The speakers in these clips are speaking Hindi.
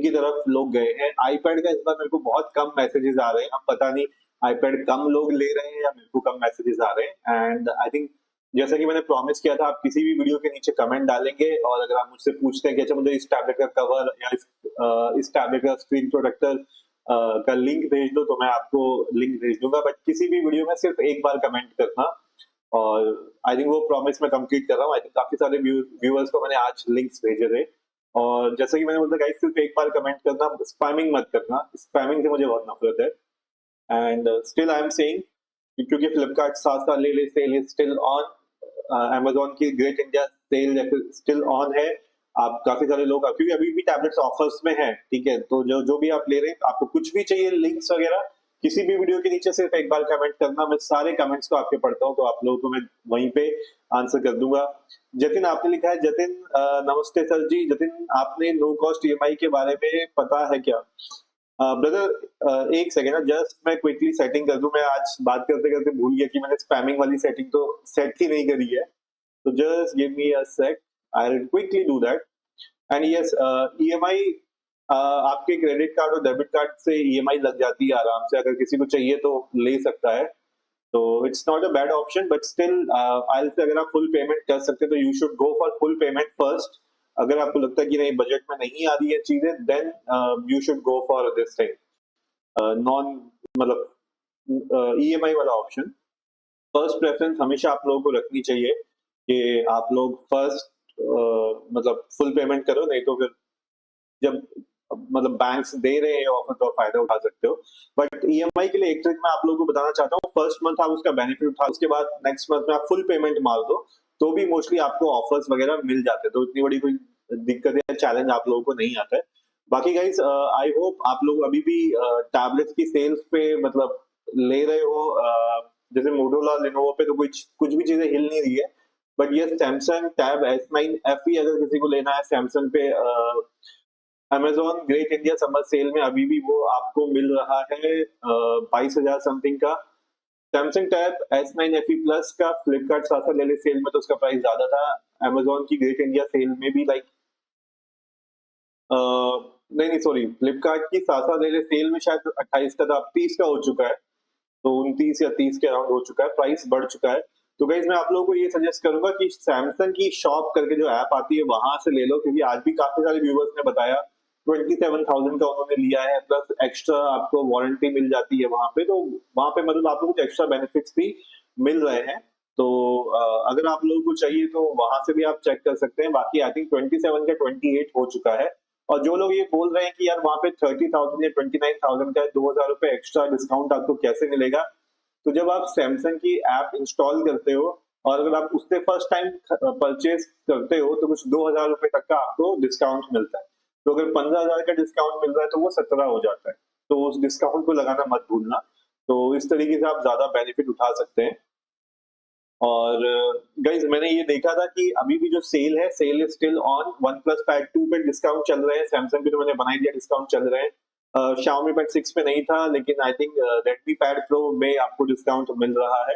की तरफ लोग गए हैं। आईपैड का इस बार मेरे को बहुत कम मैसेजेस आ रहे हैं, अब पता नहीं आईपैड कम लोग ले रहे हैं या मेरे को कम मैसेजेस आ रहे हैं। एंड आई थिंक जैसा कि मैंने प्रॉमिस किया था, आप किसी भी वीडियो के नीचे कमेंट डालेंगे और अगर आप मुझसे पूछते हैं कि अच्छा मुझे इस टैबलेट का कवर या इस टैबलेट का स्क्रीन प्रोटेक्टर का लिंक भेज दो, तो मैं आपको लिंक भेज दूंगा। बट किसी भी वीडियो में सिर्फ एक बार कमेंट करना, और आई थिंक वो प्रॉमिस मैं कंप्लीट कर रहा हूँ। आई थिंक काफी सारे व्यूअर्स को मैंने आज लिंक्स भेजे थे। और जैसा कि मैंने बोला गाइस, सिर्फ एक बार कमेंट करना, स्पैमिंग मत करना, स्पैमिंग से मुझे बहुत नफरत है। And still I am saying, क्योंकि फ्लिपकार्ट 7 साल ले sale is still on, Amazon की great India sale still on है। आप काफी सारे लोग, क्योंकि अभी भी टैबलेट्स ऑफर्स में है, ठीक है, तो जो जो भी आप ले रहे हैं, आपको कुछ भी चाहिए लिंक्स वगैरह, किसी भी वीडियो के नीचे सिर्फ एक बार कमेंट करना, मैं सारे कमेंट्स को आपके पढ़ता हूँ, तो आप लोगों को मैं वहीं पे आंसर कर दूंगा। जतिन आपने लिखा है, जतिन नमस्ते सर जी। जतिन, आपने नो कॉस्ट ईएमआई के बारे में पता है क्या? ब्रदर एक सेकेंड, जस्ट मैं क्विकली सेटिंग कर दूं। मैं आज बात करते करते भूल गया कि मैंने स्पैमिंग वाली सेटिंग तो सेट ही नहीं करी है, तो just give me a sec, I will quickly do that. And yes, EMI आपके क्रेडिट कार्ड और डेबिट कार्ड से ईएमआई लग जाती है आराम से, अगर किसी को चाहिए तो ले सकता है। तो it's not a bad option, but still I से अगर आप फुल पेमेंट कर सकते हैं तो you should go for full payment first. अगर आपको लगता है कि नहीं बजट में नहीं आ रही है चीजें, then you should go for this thing, non मतलब ईएमआई वाला ऑप्शन। फर्स्ट प्रेफरेंस हमेशा आप लोगों को रखनी चाहिए कि आप लोग फर्स्ट मतलब फुल पेमेंट करो, नहीं तो फिर जब मतलब बैंक्स दे रहे हैं ऑफर तो फायदा उठा सकते हो। बट ईएमआई के लिए एक ट्रिक मैं आप लोगों को बताना चाहता हूँ, फर्स्ट मंथ आप उसका बेनिफिट उठा, उसके बाद नेक्स्ट मंथ में आप फुल पेमेंट मार दो, तो भी मोस्टली आपको ऑफर्स वगैरह मिल जाते हैं, तो इतनी बड़ी कोई दिक्कत या चैलेंज आप लोगों को नहीं आता है। बाकी गाइस, आई होप आप लोग अभी भी टैबलेट्स की सेल्स पे मतलब ले रहे हो। जैसे मोटोरोला लेनोवो पे तो कुछ कुछ भी चीजें हिल नहीं रही है, बट ये सैमसंग टैब S9 FE अगर किसी को लेना है सैमसंग पे, Amazon great India summer sale में अभी भी वो आपको मिल रहा है 22,000 समथिंग का। Samsung tab S9 FE plus का फ्लिपकार्ट साथ ले ले सेल में तो उसका प्राइस ज्यादा था। अमेजोन की ग्रेट इंडिया सेल में भी लाइक नहीं नहीं सॉरी, फ्लिपकार्ट की साथ ले ले सेल में शायद 28 का था, अब 30 का हो चुका है, तो 29 या 30 के अराउंड हो चुका है, प्राइस बढ़ चुका है। तो गाइस मैं आप लोगों को ये सजेस्ट करूंगा कि सैमसंग की शॉप करके जो ऐप आती है वहां से ले लो, क्योंकि आज भी काफी सारे व्यूवर्स ने बताया 27,000 का उन्होंने लिया है, प्लस एक्स्ट्रा आपको वारंटी मिल जाती है वहां पे, तो वहां पे मतलब आपको कुछ एक्स्ट्रा बेनिफिट्स भी मिल रहे हैं। तो अगर आप लोगों को चाहिए तो वहां से भी आप चेक कर सकते हैं। बाकी आई थिंक 27 का 28 हो चुका है। और जो लोग ये बोल रहे हैं कि यार वहां पे 30,000 या 29,000 का 2,000 रुपए एक्स्ट्रा डिस्काउंट आपको कैसे मिलेगा, तो जब आप सैमसंग की ऐप इंस्टॉल करते हो और अगर आप उससे फर्स्ट टाइम परचेज करते हो तो कुछ 2,000 रुपए तक का आपको डिस्काउंट मिलता है। तो अगर 15,000 का डिस्काउंट मिल रहा है तो वो 17 हो जाता है, तो उस डिस्काउंट को लगाना मत भूलना। तो इस तरीके से आप ज्यादा बेनिफिट उठा सकते हैं। और गाइज मैंने ये देखा था कि अभी भी जो सेल है, sale is still on. OnePlus Pad 2 पे डिस्काउंट चल रहे हैं, सैमसंग पे तो मैंने बना ही दिया डिस्काउंट चल रहे हैं। Xiaomi पैड 6 पे नहीं था, लेकिन I think Redmi pad pro में आपको डिस्काउंट मिल रहा है।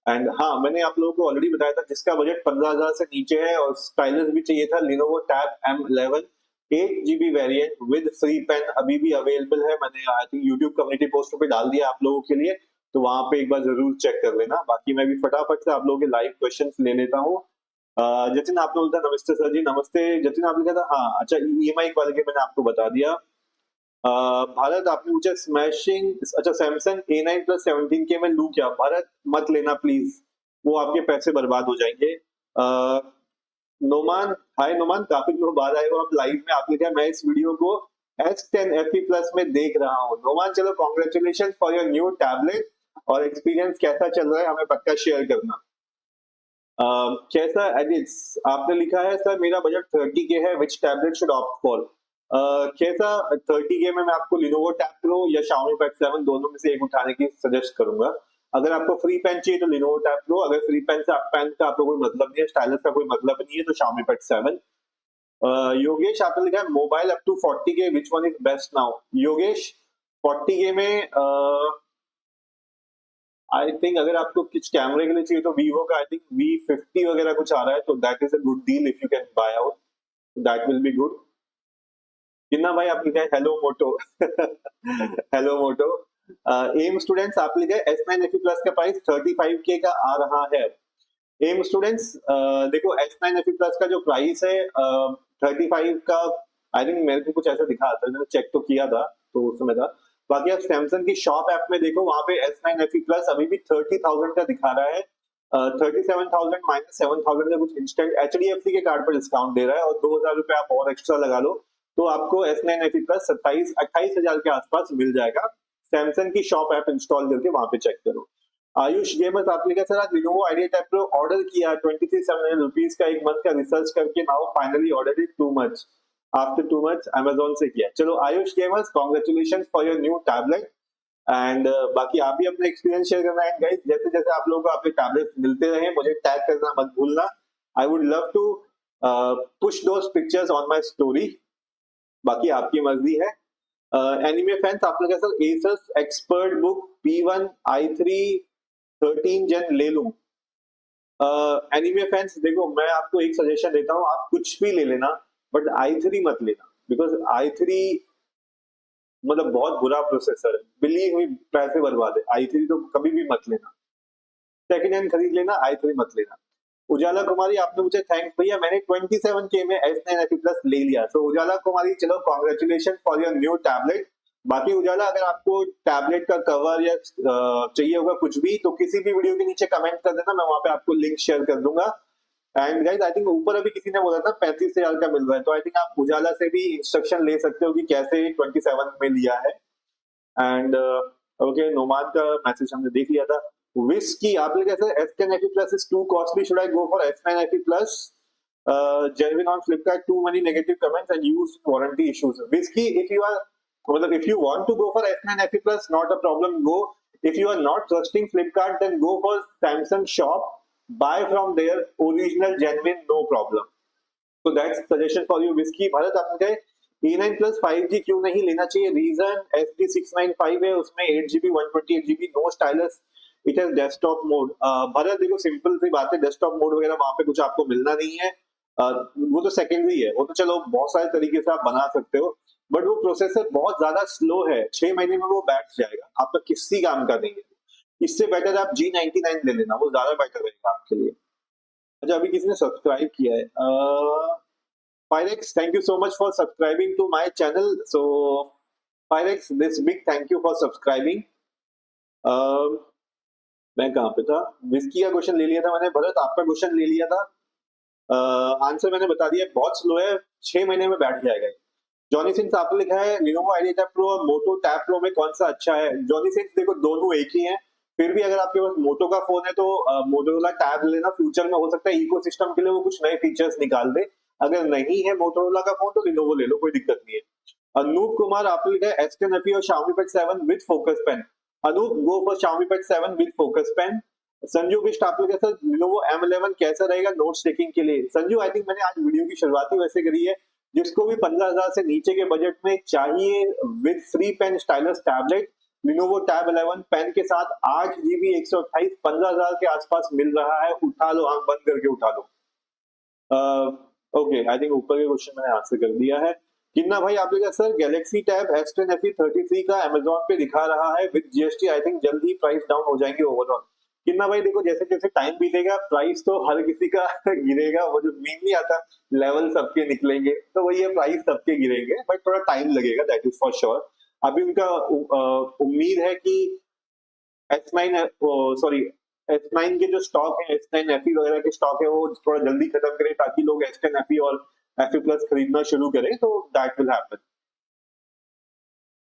एंड हाँ, मैंने आप लोगों को ऑलरेडी बताया था जिसका बजट 15,000 से नीचे है और स्टाइलिश भी चाहिए था, Lenovo Tab M11 8 GB variant with free pen अभी भी अवेलेबल है। मैंने I think YouTube community post पे डाल दिया आप लोगों के लिए, तो वहां पे एक बार जरूर चेक कर लेना। बाकी मैं भी फटाफट से आप लोगों के लाइव क्वेश्चन ले लेता हूँ। जतिन आपने बोलता नमस्ते सर जी। नमस्ते जतिन, आपने कहा था हाँ अच्छा ईएमआई वाले के मैंने आपको बता दिया। भारत आपने पूछा स्मैशिंग, अच्छा सैमसंग A9 प्लस 17 के मैं लू क्या? भारत मत लेना प्लीज, वो आपके पैसे बर्बाद हो जाएंगे। नोमान, हाय नोमान, काफी दिनों बाद आए हो आप लाइव में। आपने कहा मैं इस वीडियो को S10 FE प्लस में देख रहा हूँ। नोमान चलो congratulation for your new tablet, और एक्सपीरियंस कैसा चल रहा है हमें पक्का शेयर करना। कैसा एडिट्स आपने लिखा है सर मेरा बजट 30 के है, विच टैबलेट शुड ऑप्ट फॉर? कैसा 30 के में मैं आपको Lenovo Tab Pro या Xiaomi Pad 7 दोनों में से एक उठाने की सजेस्ट करूंगा। अगर आपको फ्री पेन चाहिए तो Lenovo Tab Pro, अगर फ्री पेन से पेन का आपको कोई मतलब नहीं है, स्टाइलस का कोई मतलब नहीं है, तो Xiaomi Pad 7। योगेश आपने लिखा है मोबाइल अप टू 40 के which one is best now? Yogesh 40 के में आई थिंक अगर आपको कुछ कैमरे के लिए चाहिए तो वीवो का आई थिंक V50 वगैरह कुछ आ रहा है, तो that is a good deal if you can buy out, that will be good. किन्ना भाई आप लिखा है हेलो मोटो। हेलो मोटो। एम स्टूडेंट्स आप लिखा है S9 FE प्लस का प्राइस 35K का आ रहा है। एम स्टूडेंट्स देखो S9 FE प्लस का जो प्राइस है 35 का, आई थिंक मेरे को कुछ ऐसा दिखा था, मैंने चेक तो किया था तो उस समय था। बाकी आप सैमसंग की शॉप ऐप में देखो, वहां पे S9 FE प्लस अभी भी 30,000 का दिखा रहा है। 37,000 माइनस 7,000 का कुछ इंस्टेंट HDFC के कार्ड पर डिस्काउंट दे रहा है, और 2,000 रुपए आप और एक्स्ट्रा लगा लो तो आपको S9 FE प्लस 27-28 हजार के आसपास मिल जाएगा। सैमसंग की शॉप ऐप इंस्टॉल करके वहां पे चेक करो। आयुष गेमर्स आप लिखा सर आज Lenovo Idea Tab Pro order किया 23,700 रुपीज का, एक मंथ का रिसर्च करके now finally order it too much after 2 months Amazon से किया। चलो Ayush gamers congratulation for your new tablet. And बाकी आप भी अपना एक्सपीरियंस शेयर करना है गाइस, जैसे जैसे आप लोगों को आपके टैबलेट मिलते रहे मुझे टैग करना मत भूलना। I would love to push those pictures on my story, बाकी आपकी मर्जी है। एनिमे फैंस आप लोग sir Asus ExpertBook P1 i3 13 Gen ले लूं? एनीमे फैंस देखो मैं आपको एक सजेशन देता हूँ, आप कुछ भी ले लेना बट i3 मत लेना, बिकॉज i3 मतलब बहुत बुरा प्रोसेसर है, बिलीव मी, पैसे बर्बाद है। i3 तो कभी भी मत लेना, सेकंड हैंड खरीद लेना, i3 मत लेना। उजाला कुमारी आपने मुझे थैंक्स भैया, मैंने 27K में S9 FE प्लस ले लिया। तो उजाला कुमारी चलो congratulation for your new tablet. बाकी उजाला अगर आपको टैबलेट का कवर या चाहिए होगा कुछ भी तो किसी भी वीडियो के नीचे कमेंट कर देना, मैं वहां पे आपको लिंक शेयर कर दूंगा। एंड गाइस आई थिंक ऊपर अभी किसी ने बोला था 35,000 का मिल रहा है, तो आई थिंक आप उजाला से भी इंस्ट्रक्शन ले सकते हो कि कैसे 27 में लिया है। एंड ओके नोमान का मैसेज हमने देख लिया था। विस्की आप लोग कैसे S10 FE plus is to costly, should I go for S9 FE plus? Genuine on Flipkart, too many negative comments and used warranty issues. Whiskey, if you are, well, if you want to go for S9 FE Plus, not a problem, go. If you are not trusting Flipkart, then go for Samsung shop, buy from there, original, genuine, no problem. So that's suggestion for you. Whiskey, Bharat आपने कहे A9 प्लस 5G क्यों नहीं लेना चाहिए? रीजन SD695 है, उसमें 8GB 128GB no stylus, it has desktop mode. Bharat देखो सिंपल सी बात है, डेस्कटॉप मोड वगैरह वहां पे कुछ आपको मिलना नहीं है। वो तो सेकेंडरी है, वो तो चलो बहुत सारे तरीके से आप बना सकते हो, बट वो प्रोसेसर बहुत ज्यादा स्लो है, 6 महीने में वो बैठ जाएगा, आपका किसी काम का नहीं है। इससे बेटर आप G99 ले लेना, वो ज्यादा बेटर रहेगा आपके लिए। अच्छा अभी किसी ने सब्सक्राइब किया है, Pyrex, thank you so much for subscribing to my channel. So Pyrex, this big thank you for subscribing. मैं कहाँ पे था? विस्की का क्वेश्चन ले लिया था मैंने, भरत आपका क्वेश्चन ले लिया था। आंसर मैंने बता दिया, बहुत स्लो है, 6 महीने में बैठ जाएगा। जॉनी सिंस आपने लिखा है Lenovo Idea Tab Pro और मोटो टैब प्रो में कौन सा अच्छा है? जॉनी सिंस देखो दोनों एक ही हैं, फिर भी अगर आपके पास मोटो का फोन है तो मोटोरोला टैब लेना, फ्यूचर में हो सकता है इकोसिस्टम के लिए वो कुछ नए फीचर्स निकाल दे। अगर नहीं है मोटोरोला का फोन तो Lenovo ले लो, कोई दिक्कत नहीं है। अनूप कुमार आपने लिखा है S10 FE और Xiaomi Pad 7 with focus pen. Anoop go for Xiaomi Pad 7 with focus pen. Sanju Bisht आपने कैसा Lenovo M11 कैसा रहेगा नोट्स टेकिंग के लिए? संजू आई थिंक मैंने आज वीडियो की शुरुआत ही वैसे करी है, जिसको भी 15,000 से नीचे के बजट में चाहिए with free pen stylus tablet, Lenovo Tab 11 pen के साथ 8GB 128 15,000 के आसपास मिल रहा है, उठा लो, आंख बंद करके उठा लो। ओके आई थिंक ऊपर के क्वेश्चन मैंने आंसर कर दिया है। किन्ना भाई आप लोग sir Galaxy tab S10 FE 33 का Amazon पे दिखा रहा है विद GST, आई थिंक जल्द ही प्राइस डाउन हो जाएंगे ओवरऑल। किन्ना भाई देखो जैसे जैसे टाइम बीतेगा प्राइस तो हर किसी का गिरेगा, वो जो मीम नहीं आता लेवल सबके निकलेंगे, तो वही है, प्राइस सबके गिरेंगे बट थोड़ा टाइम लगेगा, दैट इज फॉर श्योर। अभी उनका उम्मीद है कि S9 सॉरी S9 के जो स्टॉक है, S9 FE वगैरह के स्टॉक है, वो थोड़ा जल्दी खत्म करें ताकि लोग S10 FE और FE प्लस खरीदना शुरू करें, तो दैट विल हैपन।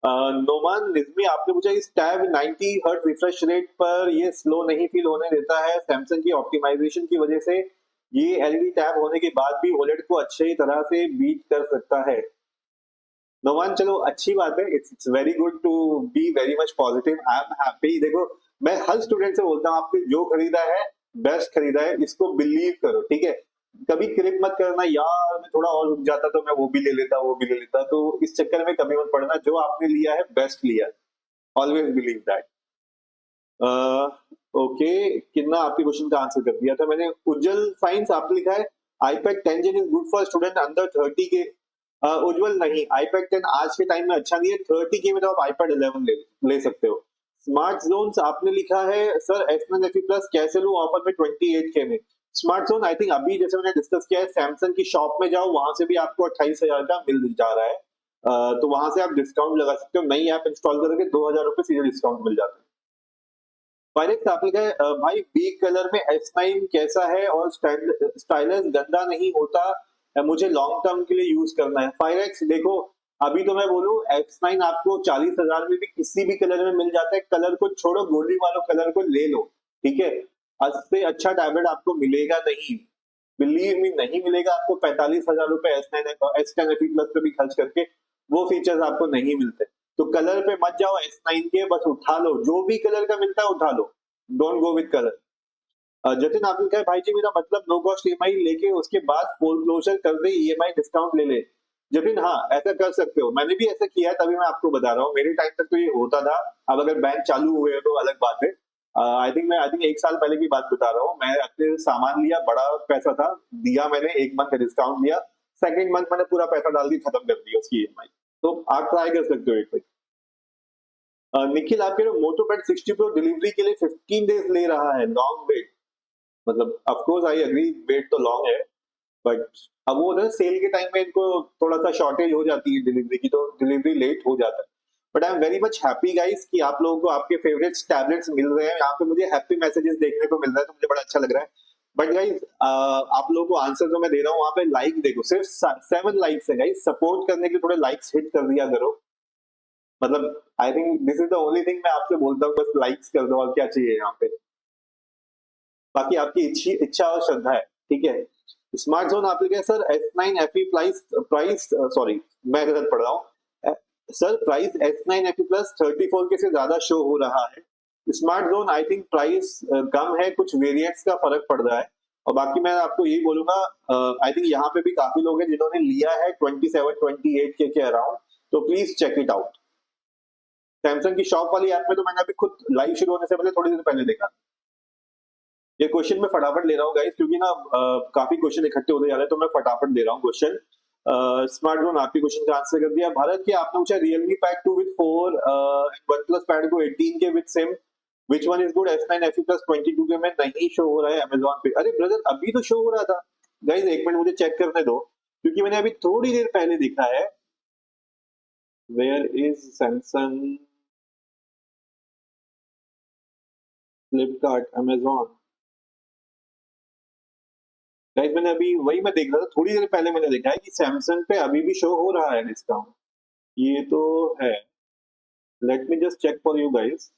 नोमान निज़मी आपने पूछा इस टैब 90 हर्ट्ज रिफ्रेश रेट पर ये स्लो नहीं फील होने देता है? सैमसंग की ऑप्टिमाइजेशन की वजह से ये एलईडी टैब होने के बाद भी ओलेड को अच्छी तरह से बीट कर सकता है। नोमान चलो अच्छी बात है, it's very good to be very much positive, I am happy. देखो मैं हर स्टूडेंट से बोलता हूँ आपने जो खरीदा है बेस्ट खरीदा है, इसको बिलीव करो, ठीक है? कभी क्रिप मत करना यार मैं थोड़ा और रुक जाता तो मैं वो भी ले लेता वो भी ले लेता, तो इस चक्कर में कभी मत पड़ना, जो आपने लिया है बेस्ट लिया, ऑलवेज बिलीव दैट। ओके कितना आपके क्वेश्चन का आंसर कर दिया था मैंने। उज्जवल साइंस आपने लिखा है iPad 10 Gen is good for student under 30 के उज्जवल नहीं, iPad 10 आज के टाइम में अच्छा नहीं है। 30K में तो आप iPad 11 ले सकते हो। स्मार्ट जोन्स आपने लिखा है सर S9 FE प्लस कैसे लूं ऑफर में 28K में। स्मार्ट जोन आई थिंक अभी जैसे मैंने डिस्कस किया है, सैमसंग की शॉप में जाओ, वहां से भी आपको 28,000 का मिल जा रहा है। तो वहां से आप डिस्काउंट लगा सकते हो, नई ऐप इंस्टॉल करोगे 2,000 रुपए सीधे डिस्काउंट मिल जाता है। फाइनेक्स आप लिखा है भाई बी कलर में S9 कैसा है और स्टाइलस गंदा नहीं होता, मुझे लॉन्ग टर्म के लिए यूज करना है। फाइनेक्स देखो, अभी तो मैं बोलूं S9 आपको 40,000 में भी किसी भी कलर में मिल जाता है। कलर को छोड़ो, गोल्डी वालों कलर को ले लो, ठीक है। इससे अच्छा टैबलेट आपको मिलेगा नहीं, बिलीव मी नहीं मिलेगा आपको। 45,000 रुपए S10 FE प्लस पे भी खर्च करके वो फीचर्स आपको नहीं मिलते। तो कलर पे मत जाओ S9 के, बस उठा लो जो भी कलर का मिलता है उठा लो, don't go with colour. Jatin आपने कहा भाई जी मेरा मतलब नो कॉस्ट ईएमआई लेके उसके बाद फोल क्लोजर कर दे, ईएमआई डिस्काउंट ले ले। जतिन हाँ, ऐसा कर सकते हो, मैंने भी ऐसा किया है, तभी मैं आपको बता रहा हूँ। मेरे टाइम तक तो ये होता था, अब अगर बैंक चालू हुए तो अलग बात है। आई थिंक 1 साल पहले की बात बता रहा हूँ। मैं अपने सामान लिया, बड़ा पैसा था, दिया मैंने, 1 मंथ का डिस्काउंट दिया, सेकेंड मंथ मैंने पूरा पैसा डाल दी, खत्म कर दिया उसकी ईएमआई। तो आप ट्राई कर सकते हो एक बार। निखिल आप कह रहे हो मोटो पैड 60 प्रो डिलीवरी के लिए 15 डेज ले रहा है, लॉन्ग वेट। मतलब of course I agree, wait तो लॉन्ग है, बट अब वो ना सेल के टाइम में इनको थोड़ा सा शॉर्टेज हो जाती है डिलीवरी की, तो डिलीवरी लेट हो जाता है। But I am very much happy guys कि आप लोगों को आपके फेवरेट टैबलेट्स मिल रहे हैं। यहाँ पे मुझे हैप्पी मैसेजेस देखने को मिल रहा है, तो मुझे बड़ा अच्छा लग रहा है। बट गाइस आप लोगों को आंसर जो मैं दे रहा हूँ, वहां पे लाइक देखो, सिर्फ 7 लाइक्स है गाइस। सपोर्ट करने के लिए थोड़े लाइक्स हिट कर दिया करो। मतलब I think this is the only thing मैं आपसे बोलता हूँ, बस लाइक्स कर दो, और क्या चाहिए यहाँ पे। बाकी आपकी इच्छा और श्रद्धा है, ठीक है। स्मार्ट जोन आप लिखे sir S9 FE price sorry मैं गलत पढ़ रहा हूँ sir, price S9 FE plus 34 के से ज्यादा शो हो रहा है। Smart zone I think price कम है, कुछ वेरिएंट्स का फर्क पड़ रहा है। और बाकी मैं आपको यही बोलूंगा, आई थिंक यहाँ पे भी काफी लोग हैं जिन्होंने लिया है 27-28 के अराउंड, तो please check it out. Samsung की शॉप वाली ऐप में तो मैंने अभी खुद लाइव शुरू होने से पहले थोड़ी देर पहले देखा। ये क्वेश्चन मैं फटाफट ले रहा हूँ गाइस, क्योंकि ना काफी क्वेश्चन इकट्ठे होते जा रहे हैं, तो मैं फटाफट दे रहा हूँ क्वेश्चन। स्मार्ट जोन आपके क्वेश्चन का आंसर कर दिया। भारत की आपने पूछा Realme pad 2 with 4 one plus pad को 18 के with SIM, which one is good? S9 FE plus 22 के में नहीं शो हो रहा है अमेजोन पे। अरे ब्रदर अभी तो शो हो रहा था गाइस, 1 मिनट मुझे चेक करने दो, क्योंकि मैंने अभी थोड़ी देर पहले देखा है। Where is Samsung, Flipkart, Amazon. Guys मैंने अभी वही मैं देख रहा था, थोड़ी देर पहले मैंने देखा है कि सैमसंग पे अभी भी शो हो रहा है डिस्काउंट। ये तो है, let me just check for you guys.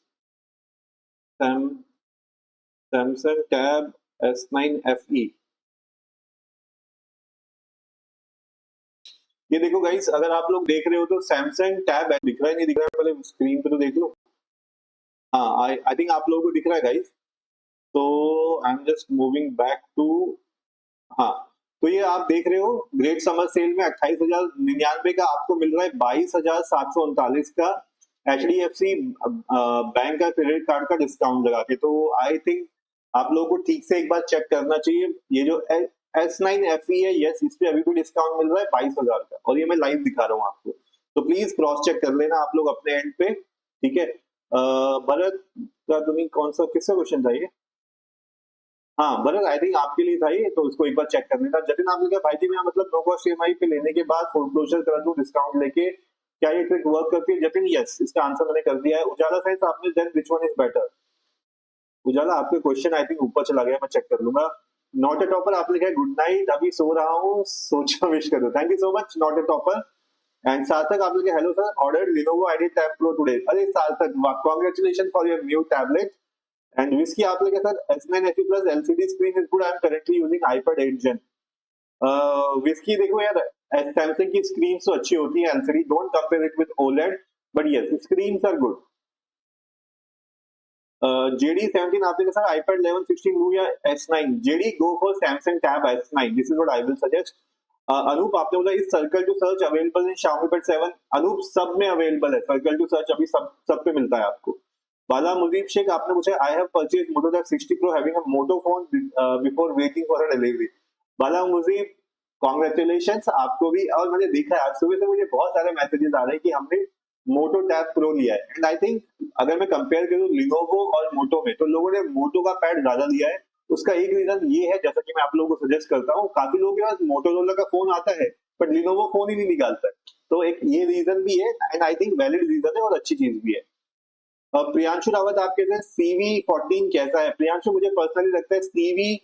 Samsung tab S9 FE, ये देखो गाइस, अगर आप लोग देख रहे हो तो सैमसंग टैब दिख रहा है, नहीं दिख रहा है, पहले स्क्रीन पे तो देख लो। हाँ आई थिंक आप लोगों को दिख रहा है गाइस। तो I am just moving back to, हाँ, तो ये आप देख रहे हो ग्रेट समर सेल में 28,099 का आपको मिल रहा है 22,739 का HDFC बैंक का क्रेडिट कार्ड का डिस्काउंट लगा के। तो आई थिंक आप लोगों को ठीक से एक बार चेक करना चाहिए। ये जो S9 FE है, यस, इस पे अभी भी डिस्काउंट मिल रहा है 22,000 का, और ये मैं लाइव दिखा रहा हूँ आपको, तो प्लीज क्रॉस चेक कर लेना आप लोग अपने एंड पे, ठीक है। भरत का तुम्हें कौन सा किसका क्वेश्चन था ये? हाँ भरत, आई थिंक आपके लिए था ये, तो उसको एक बार चेक करने का। जतिन आपने कहा भाई जी मेरा मतलब नो कॉस्ट ईएमआई पे लेने के बाद फोरक्लोजर कर दूं डिस्काउंट लेके, क्या ये ट्रिक वर्क करती है? जतिन यस, इसका आंसर मैंने कर दिया है। उजाला साइंस आपने then which one is better? Ujala आपके क्वेश्चन आई थिंक ऊपर चला गया, मैं चेक कर लूंगा। नॉट ए टॉपर आप लिखा है गुड नाइट, अभी सो रहा हूँ, सोचा विश करो। Thank you so much not a topper. And सार्थक आप लिखे hello sir, order Lenovo ID Tab Pro today. अरे सार्थक, congratulation for your new tablet. And whiskey आप लोग के साथ S9 FE plus LCD screen is good. I'm currently using iPad 8 Gen. Whiskey देखो यार, Samsung की स्क्रीन तो अच्छी होती है LCD, don't compare it with OLED, but yes, screens are good. JD17 आप लोग के साथ iPad 11, 16 लूं या S9? JD go for Samsung Tab S9. This is what I will suggest. Anoop आपने बोला इस circle to search available in Xiaomi Pad 7। Anoop सब में अवेलेबल है, सर्कल टू सर्च अभी सब पे मिलता है आपको। बाला मुदीब शेख आपने पूछा I have purchase Moto X 60 Pro having a Moto phone before waiting for a delivery. Bala Mudib congratulation आपको भी। और मैंने देखा है आज सुबह से मुझे बहुत सारे मैसेजेस आ रहे हैं कि हमने मोटो टैब प्रो लिया है, एंड आई थिंक अगर मैं कंपेयर करूं लिनोवो और मोटो में, तो लोगों ने मोटो का पैड ज्यादा लिया है। उसका एक रीजन ये है, जैसा कि मैं आप लोगों को सजेस्ट करता हूँ, काफी लोगों के पास मोटोरोला का फोन आता है बट लिनोवो फोन ही नहीं निकालता है, तो एक ये रीजन भी है, and I think valid reason है और अच्छी चीज भी है। प्रियांशु रावत आप कहते हैं CV14 कैसा है? प्रियांशु, मुझे पर्सनली लगता है CV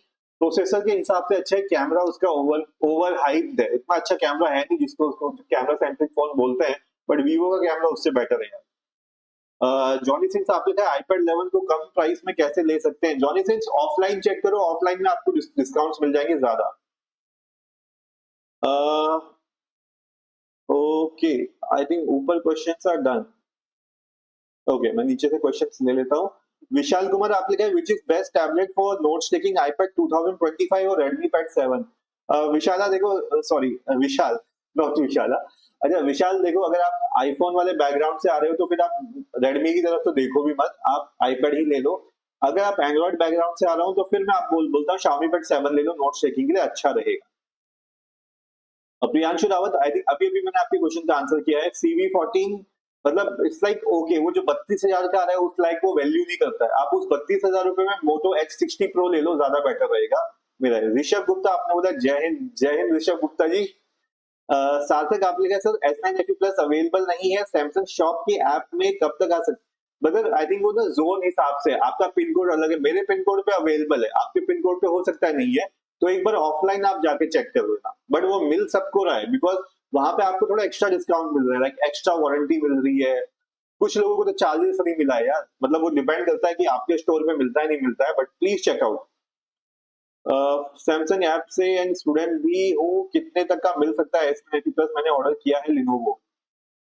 प्रोसेसर के हिसाब से अच्छा है, कैमरा उसका ओवर हाइप्ड है, इतना अच्छा कैमरा है नहीं जिसको उसको कैमरा सेंट्रिक फोन बोलते हैं, बट वीवो का कैमरा उससे बेटर है यार। जॉनी सिंह आप लिखा है आईपैड 11 को कम प्राइस में कैसे ले सकते हैं? जॉनी सिंह ऑफलाइन चेक करो, ऑफलाइन में आपको डिस्काउंट्स मिल जाएंगे ज्यादा। ओके, आई थिंक ऊपर क्वेश्चंस आर डन। ओके, मैं नीचे से क्वेश्चंस ले लेता हूँ। विशाल कुमार आप लिखा है which is best tablet for notes taking iPad 2025 और रेडमी पैड 7? विशाला देखो, सॉरी विशाल, नॉट विशाला। अच्छा विशाल देखो, अगर आप आईफोन वाले बैकग्राउंड से आ रहे हो तो फिर आप रेडमी की तरफ तो देखो भी मत, आप आईपैड ही ले लो। अगर आप एंड्रॉइड बैकग्राउंड से आ रहा हूँ तो फिर मैं आप बोलता हूँ Xiaomi पैड 7 ले लो, नोट्स टेकिंग के लिए अच्छा रहेगा। प्रियांशु रावत आई थिंक अभी अभी मैंने आपके क्वेश्चन का आंसर किया है। CV14 मतलब इट्स लाइक ओके, वो जो 32,000 का आ रहा है उस लाइक वो वैल्यू नहीं करता है। आप उस 32,000 रुपए में मोटो X60 प्रो ले लो, ज्यादा बेटर रहेगा मेरा। ऋषभ गुप्ता आपने बोला जय हिंद, जय हिंद ऋषभ गुप्ता जी। सार्थक आप लिखा sir S9 FE plus available नहीं है सैमसंग शॉप की ऐप में, कब तक आ सकते? बदर आई थिंक वो ना जोन हिसाब से, आपका पिन कोड अलग है, मेरे पिन कोड पे अवेलेबल है, आपके पिन कोड पे हो सकता है नहीं है, तो एक बार ऑफलाइन आप जाके चेक कर लेना। बट वो मिल सबको रहा है बिकॉज वहां पे आपको थोड़ा एक्स्ट्रा डिस्काउंट मिल रहा है, लाइक एक्स्ट्रा वारंटी मिल रही है। कुछ लोगों को तो चार्जेस नहीं मिला है यार, मतलब वो डिपेंड करता है कि आपके स्टोर पे मिलता है नहीं मिलता है, but please check out. Samsung app से एंड स्टूडेंट भी हूँ, कितने तक का मिल सकता है S9 प्लस? मैंने ऑर्डर किया है लिनोवो।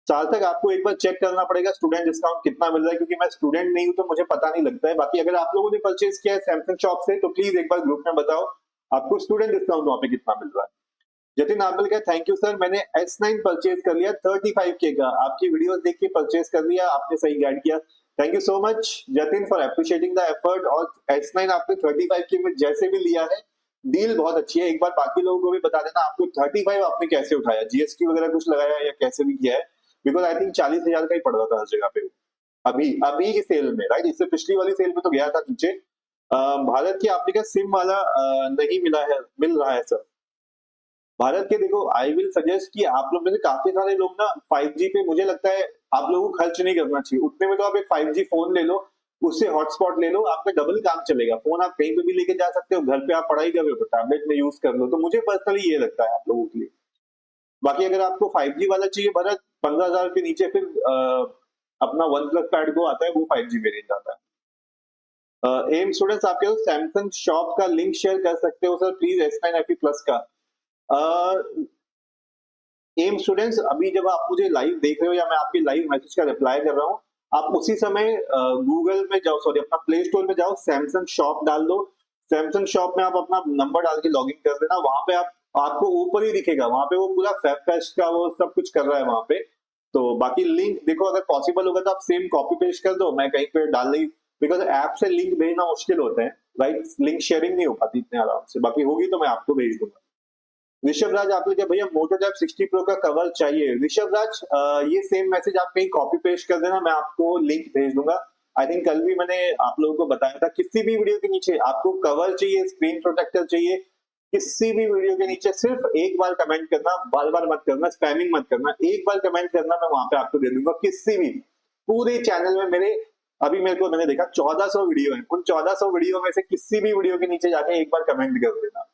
सार्थक आपको एक बार चेक करना पड़ेगा स्टूडेंट डिस्काउंट कितना मिल रहा है, क्योंकि मैं स्टूडेंट नहीं हूं तो मुझे पता नहीं लगता है। बाकी अगर आप लोगों ने परचेज किया है सैमसंग शॉप से तो प्लीज एक बार ग्रुप में बताओ आपको स्टूडेंट डिस्काउंट वहां पे कितना मिल रहा है। जतिन आंबल का थैंक यू सर, मैंने S9 परचेज कर लिया 35K का, आपकी वीडियोस देख के परचेज कर लिया, आपने सही गाइड किया। Thank you so much Jatin for appreciating the effort. और S9 आपने 35K में जैसे भी लिया है, डील बहुत अच्छी है। एक बार बाकी लोगों को भी बता देना आपको 35 आपने कैसे उठाया, GST वगैरह कुछ लगाया या कैसे भी किया है, बिकॉज आई थिंक 40,000 का ही पड़ रहा था हर जगह पे अभी अभी की सेल में, राइट? इससे पिछली वाली सेल में तो गया था नीचे। भारत की आपने क्या सिम वाला नहीं मिला है, मिल रहा है सर भारत के। देखो आई विल सजेस्ट कि आप लोग में से काफी सारे लोग ना 5G पे, मुझे लगता है आप लोगों को खर्च नहीं करना चाहिए उतने में, तो आप एक 5G फोन ले लो, उससे हॉटस्पॉट ले लो, आपका डबल काम चलेगा। फोन आप कहीं पे भी लेके जा सकते हो, घर पे आप पढ़ाई कर रहे हो तो टैबलेट में यूज कर लो, तो मुझे पर्सनली ये लगता है आप लोगों के लिए। बाकी अगर आपको 5G वाला चाहिए भरत 15,000 के नीचे, फिर अपना वन प्लस पैड को आता है, वो 5G वेरिएंट आता है। एम स्टूडेंट्स आपके सैमसंग शॉप का लिंक शेयर कर सकते हो sir please S9 FE plus का। एम स्टूडेंट्स अभी जब आप मुझे लाइव देख रहे हो या मैं आपके लाइव मैसेज का रिप्लाई कर रहा हूँ, आप उसी समय गूगल में जाओ, सॉरी अपना प्ले स्टोर में जाओ, सैमसंग शॉप डाल दो। सैमसंग शॉप में आप अपना नंबर डाल के लॉग इन कर देना, वहां पे आपको ऊपर ही दिखेगा, वहां पे वो पूरा फैब फेस्ट का वो सब कुछ कर रहा है वहां पे। तो बाकी लिंक देखो, अगर पॉसिबल होगा तो आप सेम कॉपी पेस्ट कर दो, मैं कहीं पे डाल नहीं, बिकॉज ऐप से लिंक भेजना मुश्किल होता है, राइट? लिंक शेयरिंग नहीं हो पाती इतने आराम से, बाकी होगी तो मैं आपको भेज दूंगा। ऋषभ राज आपने क्या भैया मोटो टैब 60 प्रो का कवर चाहिए? ऋषभ राज ये सेम मैसेज आप कहीं कॉपी पेस्ट कर देना, मैं आपको लिंक भेज दूंगा। आई थिंक कल भी मैंने आप लोगों को बताया था, किसी भी वीडियो के नीचे आपको कवर चाहिए, स्क्रीन प्रोटेक्टर चाहिए, किसी भी वीडियो के नीचे सिर्फ एक बार कमेंट करना, बार बार मत करना, स्पैमिंग मत करना, एक बार कमेंट करना, मैं वहां पे आपको दे दूंगा। किसी भी पूरे चैनल में मेरे अभी मेरे को मैंने देखा 1400 वीडियो है, उन 1400 वीडियो में से किसी भी वीडियो के नीचे जाके एक बार कमेंट कर देना।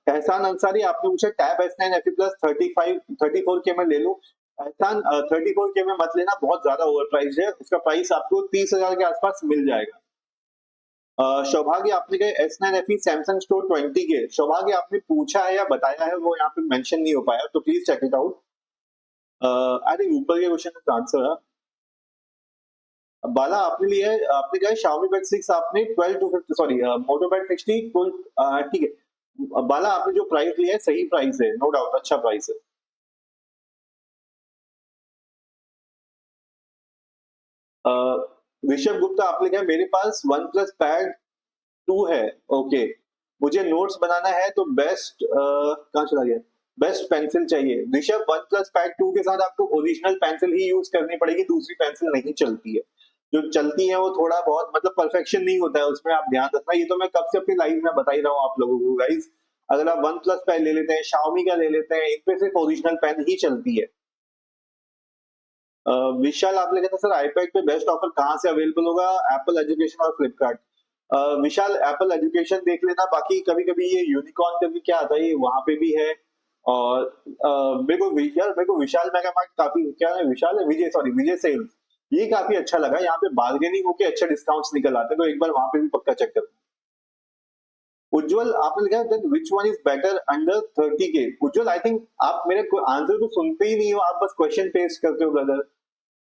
एहसान अंसारी आपने पूछा tab S9 FE plus 34K में ले लूं? एहसान 34K में मत लेना, बहुत ज्यादा ओवर प्राइस है, उसका प्राइस आपको 30,000 के आसपास मिल जाएगा। सौभाग्य आपने कहा S9 FE Samsung store 20K, सौभाग्य आपने पूछा है या बताया है वो यहाँ पे मेंशन नहीं हो पाया, तो please check it out. I think ऊपर के क्वेश्चन का आंसर है। बाला आपने लिया है, आपने कहा Xiaomi Pad 6 आपने 12 to 50, सॉरी मोटो पैड 60 ठीक है। बाला आपने जो प्राइस लिया है सही प्राइस है, नो डाउट अच्छा प्राइस है। ऋषभ गुप्ता आपने कहा मेरे पास वन प्लस पैड 2 है, ओके मुझे नोट्स बनाना है तो बेस्ट कहाँ चला गया, बेस्ट पेंसिल चाहिए। ऋषभ, वन प्लस पैड 2 के साथ आपको ओरिजिनल पेंसिल ही यूज करनी पड़ेगी, दूसरी पेंसिल नहीं चलती है। जो चलती है वो थोड़ा बहुत मतलब परफेक्शन नहीं होता है उसमें, आप ध्यान रखना। ये तो मैं कब से अपनी लाइफ में बता ही रहा हूँ आप लोगों को गाइस। अगर आप वन प्लस पैड ले लेते हैं, शाओमी का ले लेते हैं, इन पे सिर्फ ओरिजिनल पेन ही चलती है। विशाल आप लिखे थे सर आईपैड पे बेस्ट ऑफर कहाँ से अवेलेबल होगा, एप्पल एजुकेशन और फ्लिपकार्ट। विशाल एप्पल एजुकेशन देख लेना, बाकी कभी कभी ये यूनिकॉर्न करके क्या आता है, ये वहां पे भी है। और मेरे को विशाल मेगा मार्ट काफी, क्या है विशाल है, विजय, सॉरी विजय सेल्स, ये काफी अच्छा लगा। यहाँ पे बार्गेनिंग होके अच्छे डिस्काउंट्स निकल आते हैं, तो एक बार वहां पे भी पक्का चेक करना। उज्जवल आपने लिखा है which one is better under 30K। Ujjwal I think आप मेरे आंसर को सुनते ही नहीं हो, आप बस क्वेश्चन पेस्ट करते हो ब्रदर।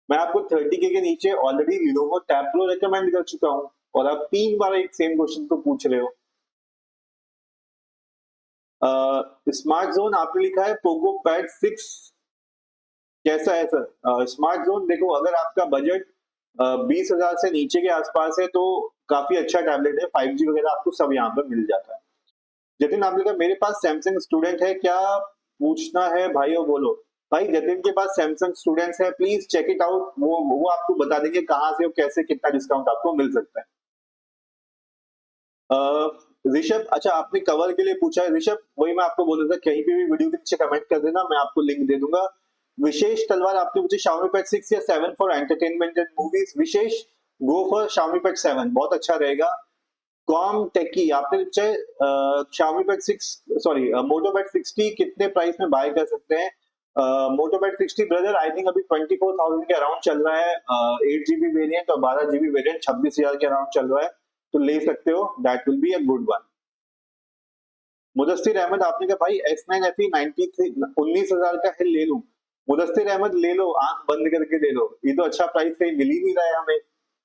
मैं आपको 30K के नीचे already Lenovo tab pro recommend कर चुका हूँ, और आप 3 बार एक सेम क्वेश्चन को पूछ रहे हो। स्मार्ट जोन आपने लिखा है पोको पैड 6 कैसा है सर। स्मार्ट जोन देखो, अगर आपका बजट 20,000 से नीचे के आसपास है तो काफी अच्छा टैबलेट है, 5G वगैरह आपको सब यहाँ पर मिल जाता है। जतिन आपने कहा मेरे पास सैमसंग स्टूडेंट है, क्या पूछना है भाइयों बोलो। भाई जतिन के पास सैमसंग स्टूडेंट्स है, प्लीज चेक इट आउट, वो आपको बता देंगे कहाँ से और कैसे कितना डिस्काउंट आपको मिल सकता है। ऋषभ, अच्छा आपने कवर के लिए पूछा है ऋषभ, वही मैं आपको बोल रहा था, कहीं पे भी वीडियो के नीचे कमेंट कर देना, मैं आपको लिंक दे दूंगा। विशेष तलवार आपने मुझे Xiaomi Pad 6 या 7 for entertainment and movies. Vishesh go for Xiaomi Pad 7, बहुत अच्छा रहेगा। कॉम टेकी आपने चाहे Xiaomi Pad 6 sorry Moto Pad 60 कितने प्राइस में बाय कर सकते हैं। Moto Pad 60 brother I think अभी 24,000 के अराउंड चल रहा है, 8GB वेरिएंट और 12GB वेरिएंट 26,000 के अराउंड चल रहा है, तो ले सकते हो, that will be a good one. Mudassir Ahmed आपने कहा भाई S9 FE 93 19,000 का है, ले लूं। मुदस्सिर अहमद ले लो, आंख बंद करके ले लो, ये तो अच्छा प्राइस कहीं मिल ही नहीं रहा है हमें।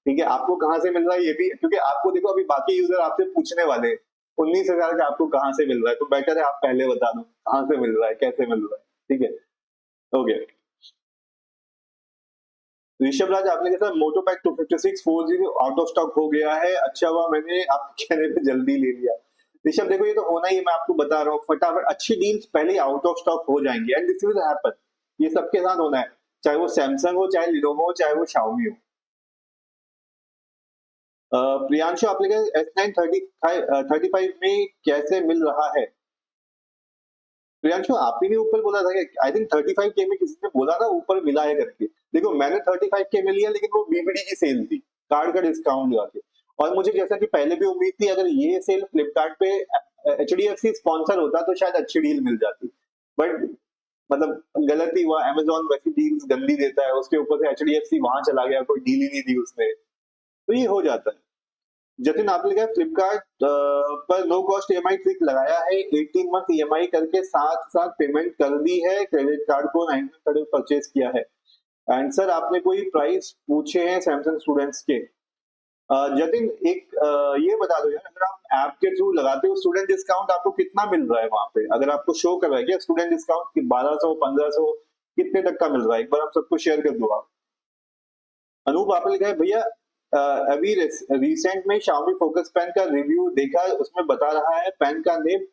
ठीक है, आपको कहाँ से मिल रहा है ये भी, क्योंकि आपको देखो अभी बाकी यूजर आपसे पूछने वाले 19,000 का आपको कहाँ से मिल रहा है, तो बेटर है आप पहले बता दो कहाँ से मिल रहा है, कैसे मिल रहा है। ठीक है, ओके। ऋषभ राज आपने कहा Moto pack 256 4G out of stock हो गया है, अच्छा हुआ मैंने आपके कहने पे जल्दी ले लिया। ऋषभ देखो ये तो होना ही है, मैं आपको बता रहा हूँ, फटाफट अच्छी डील्स पहले आउट ऑफ स्टॉक हो जाएंगी, एंड दिस विल हैपन, ये सबके साथ होना है, चाहे वो सैमसंग हो, चाहे लिनोवो हो, चाहे वो शाओमी हो। प्रियांशु आपने कहा S9 35 में कैसे मिल रहा है। प्रियांशु आप ही ने ऊपर बोला था कि आई थिंक 35K में किसी ने बोला था ऊपर मिला है करके। देखो मैंने 35K में लिया, लेकिन वो बीबीडी की सेल थी, कार्ड का डिस्काउंट लगा के, और मुझे जैसा कि पहले भी उम्मीद थी अगर ये सेल फ्लिपकार्ट पे HDFC स्पॉन्सर होता तो शायद अच्छी डील मिल जाती, बट मतलब गलत ही हुआ, अमेजोन वैसी डील्स गंदी देता है, उसके ऊपर से HDFC वहां चला गया, कोई डील ही नहीं दी उसने, तो ये हो जाता है। जतिन आपने लिखा फ्लिपकार्ट पर नो कॉस्ट ईएमआई ट्रिक लगाया है, 18 मंथ ईएमआई करके साथ साथ पेमेंट कर दी है, क्रेडिट कार्ड को 900 परचेज किया है। एंड सर आपने कोई प्राइस पूछे हैं सैमसंग स्टूडेंट्स के। जतिन एक ये बता दो यार, अगर आप ऐप के थ्रू लगाते हो स्टूडेंट डिस्काउंट आपको कितना मिल रहा है वहां पे, अगर आपको शो कर रहा है क्या स्टूडेंट डिस्काउंट 1200 1500 कितने तक का मिल रहा है, एक बार आप सबको शेयर कर दो आप। अनूप आपने लिखा है भैया अभी रिसेंट में Xiaomi फोकस पेन का रिव्यू देखा, उसमें बता रहा है पेन का निब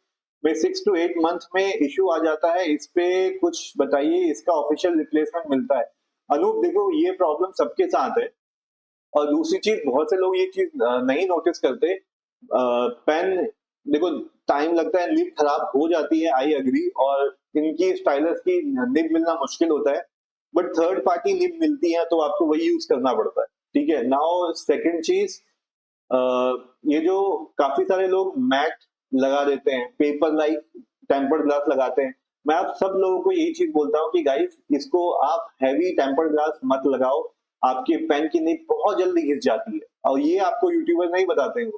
में 6 to 8 मंथ में इश्यू आ जाता है, इस पे कुछ बताइए, इसका ऑफिशियल रिप्लेसमेंट मिलता है। अनूप देखो ये प्रॉब्लम सबके साथ है, और दूसरी चीज बहुत से लोग ये चीज नहीं नोटिस करते, पेन देखो टाइम लगता है, निब खराब हो जाती है, आई अग्री, और इनकी स्टाइलस की निब मिलना मुश्किल होता है, बट थर्ड पार्टी निब मिलती है तो आपको वही यूज करना पड़ता है। ठीक है, नाउ सेकंड चीज, ये जो काफी सारे लोग मैट लगा देते हैं, पेपर लाइक टेम्पर्ड ग्लास लगाते हैं, मैं आप सब लोगों को यही चीज बोलता हूँ कि गाइस इसको आप हैवी टेम्पर्ड ग्लास मत लगाओ, आपके पेन की निब बहुत जल्दी घिस जाती है, और ये आपको यूट्यूबर नहीं बताते हैं,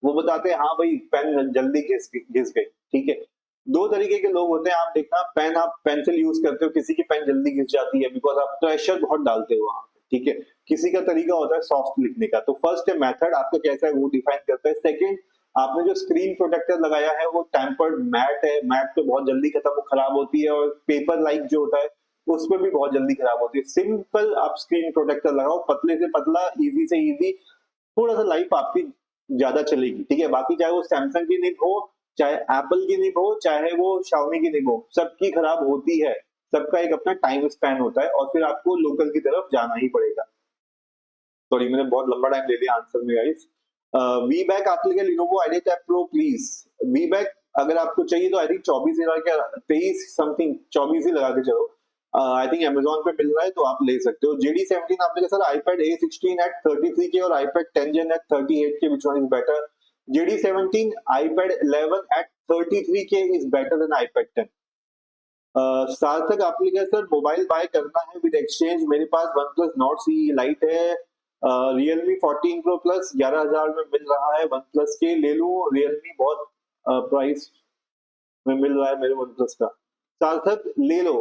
वो बताते हैं हाँ भाई पेन जल्दी घिस गई। ठीक है, दो तरीके के लोग होते हैं, आप देखना पेन आप पेंसिल यूज करते हो, किसी की पेन जल्दी घिस जाती है बिकॉज आप प्रेशर बहुत डालते हो वहां पे। ठीक है, किसी का तरीका होता है सॉफ्ट लिखने का, तो फर्स्ट है मेथड आपका कैसा है वो डिफाइन करता है। सेकंड, आपने जो स्क्रीन प्रोटेक्टर लगाया है वो टेम्पर्ड मैट है, मैट तो बहुत जल्दी खत्म खराब होती है, और पेपर लाइक जो होता है उस पर भी बहुत जल्दी खराब होती है। सिंपल आप स्क्रीन प्रोटेक्टर लगाओ, पतले से पतला, इजी से इजी, थोड़ा सा लाइफ आपकी ज्यादा चलेगी। ठीक है, बाकी चाहे वो सैमसंग की निब हो चाहे एप्पल की निब हो चाहे वो Xiaomi की निब हो, सबकी खराब होती है। सबका एक अपना टाइम स्पैन होता है और फिर आपको लोकल की तरफ जाना ही पड़ेगा। सॉरी, मैंने बहुत लंबा टाइम ले लिया आंसर में गाइस। वी बैक आपके लिए Lenovo IdeaPad Pro please. We back अगर आपको चाहिए तो आई थिंक 24,000 का 23 समथिंग 24 ही लगा के चलो। आई थिंक Amazon पे मिल रहा है तो आप ले सकते हो। JD17 आपने कहा सर iPad A16 एट 33 के और iPad 10 Gen एट 38 के, which one is better? JD17 iPad 11 eight 33 के is better than iPad 10। सार्थक आपने कहा सर मोबाइल बाय करना है विद एक्सचेंज, मेरे पास OnePlus Nord CE Lite है, Realme 14 Pro Plus 11,000 में मिल रहा है, OnePlus के ले लूं, Realme बहुत प्राइस में मिल रहा है मेरे OnePlus का। सार्थक ले लो,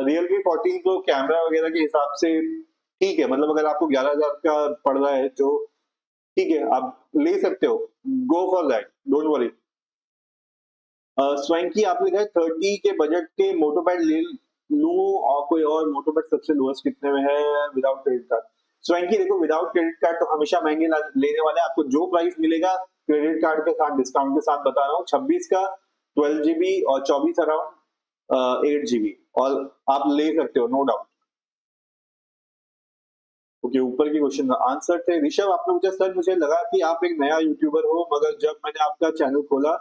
Realme 14 Pro कैमरा वगैरह के हिसाब से ठीक है, मतलब अगर आपको 11,000 का पड़ रहा है तो ठीक है, आप ले सकते हो, go for that, don't worry. Swanky आपने कहा 30 के बजट के मोटोपैड ले लूं और कोई और मोटोपैड सबसे लोएस्ट कितने में है विदाउट क्रेडिट कार्ड? स्वैंकी देखो, विदाउट क्रेडिट कार्ड तो हमेशा महंगे लेने वाले हैं। आपको जो प्राइस मिलेगा क्रेडिट कार्ड के साथ डिस्काउंट के साथ बता रहा हूँ, 26 का 12 GB और 24 अराउंड 8 GB, और आप ले सकते हो नो डाउट। ओके, ऊपर के क्वेश्चन का आंसर थे। ऋषभ आपने पूछा सर मुझे लगा कि आप एक नया यूट्यूबर हो, मगर जब मैंने आपका चैनल खोला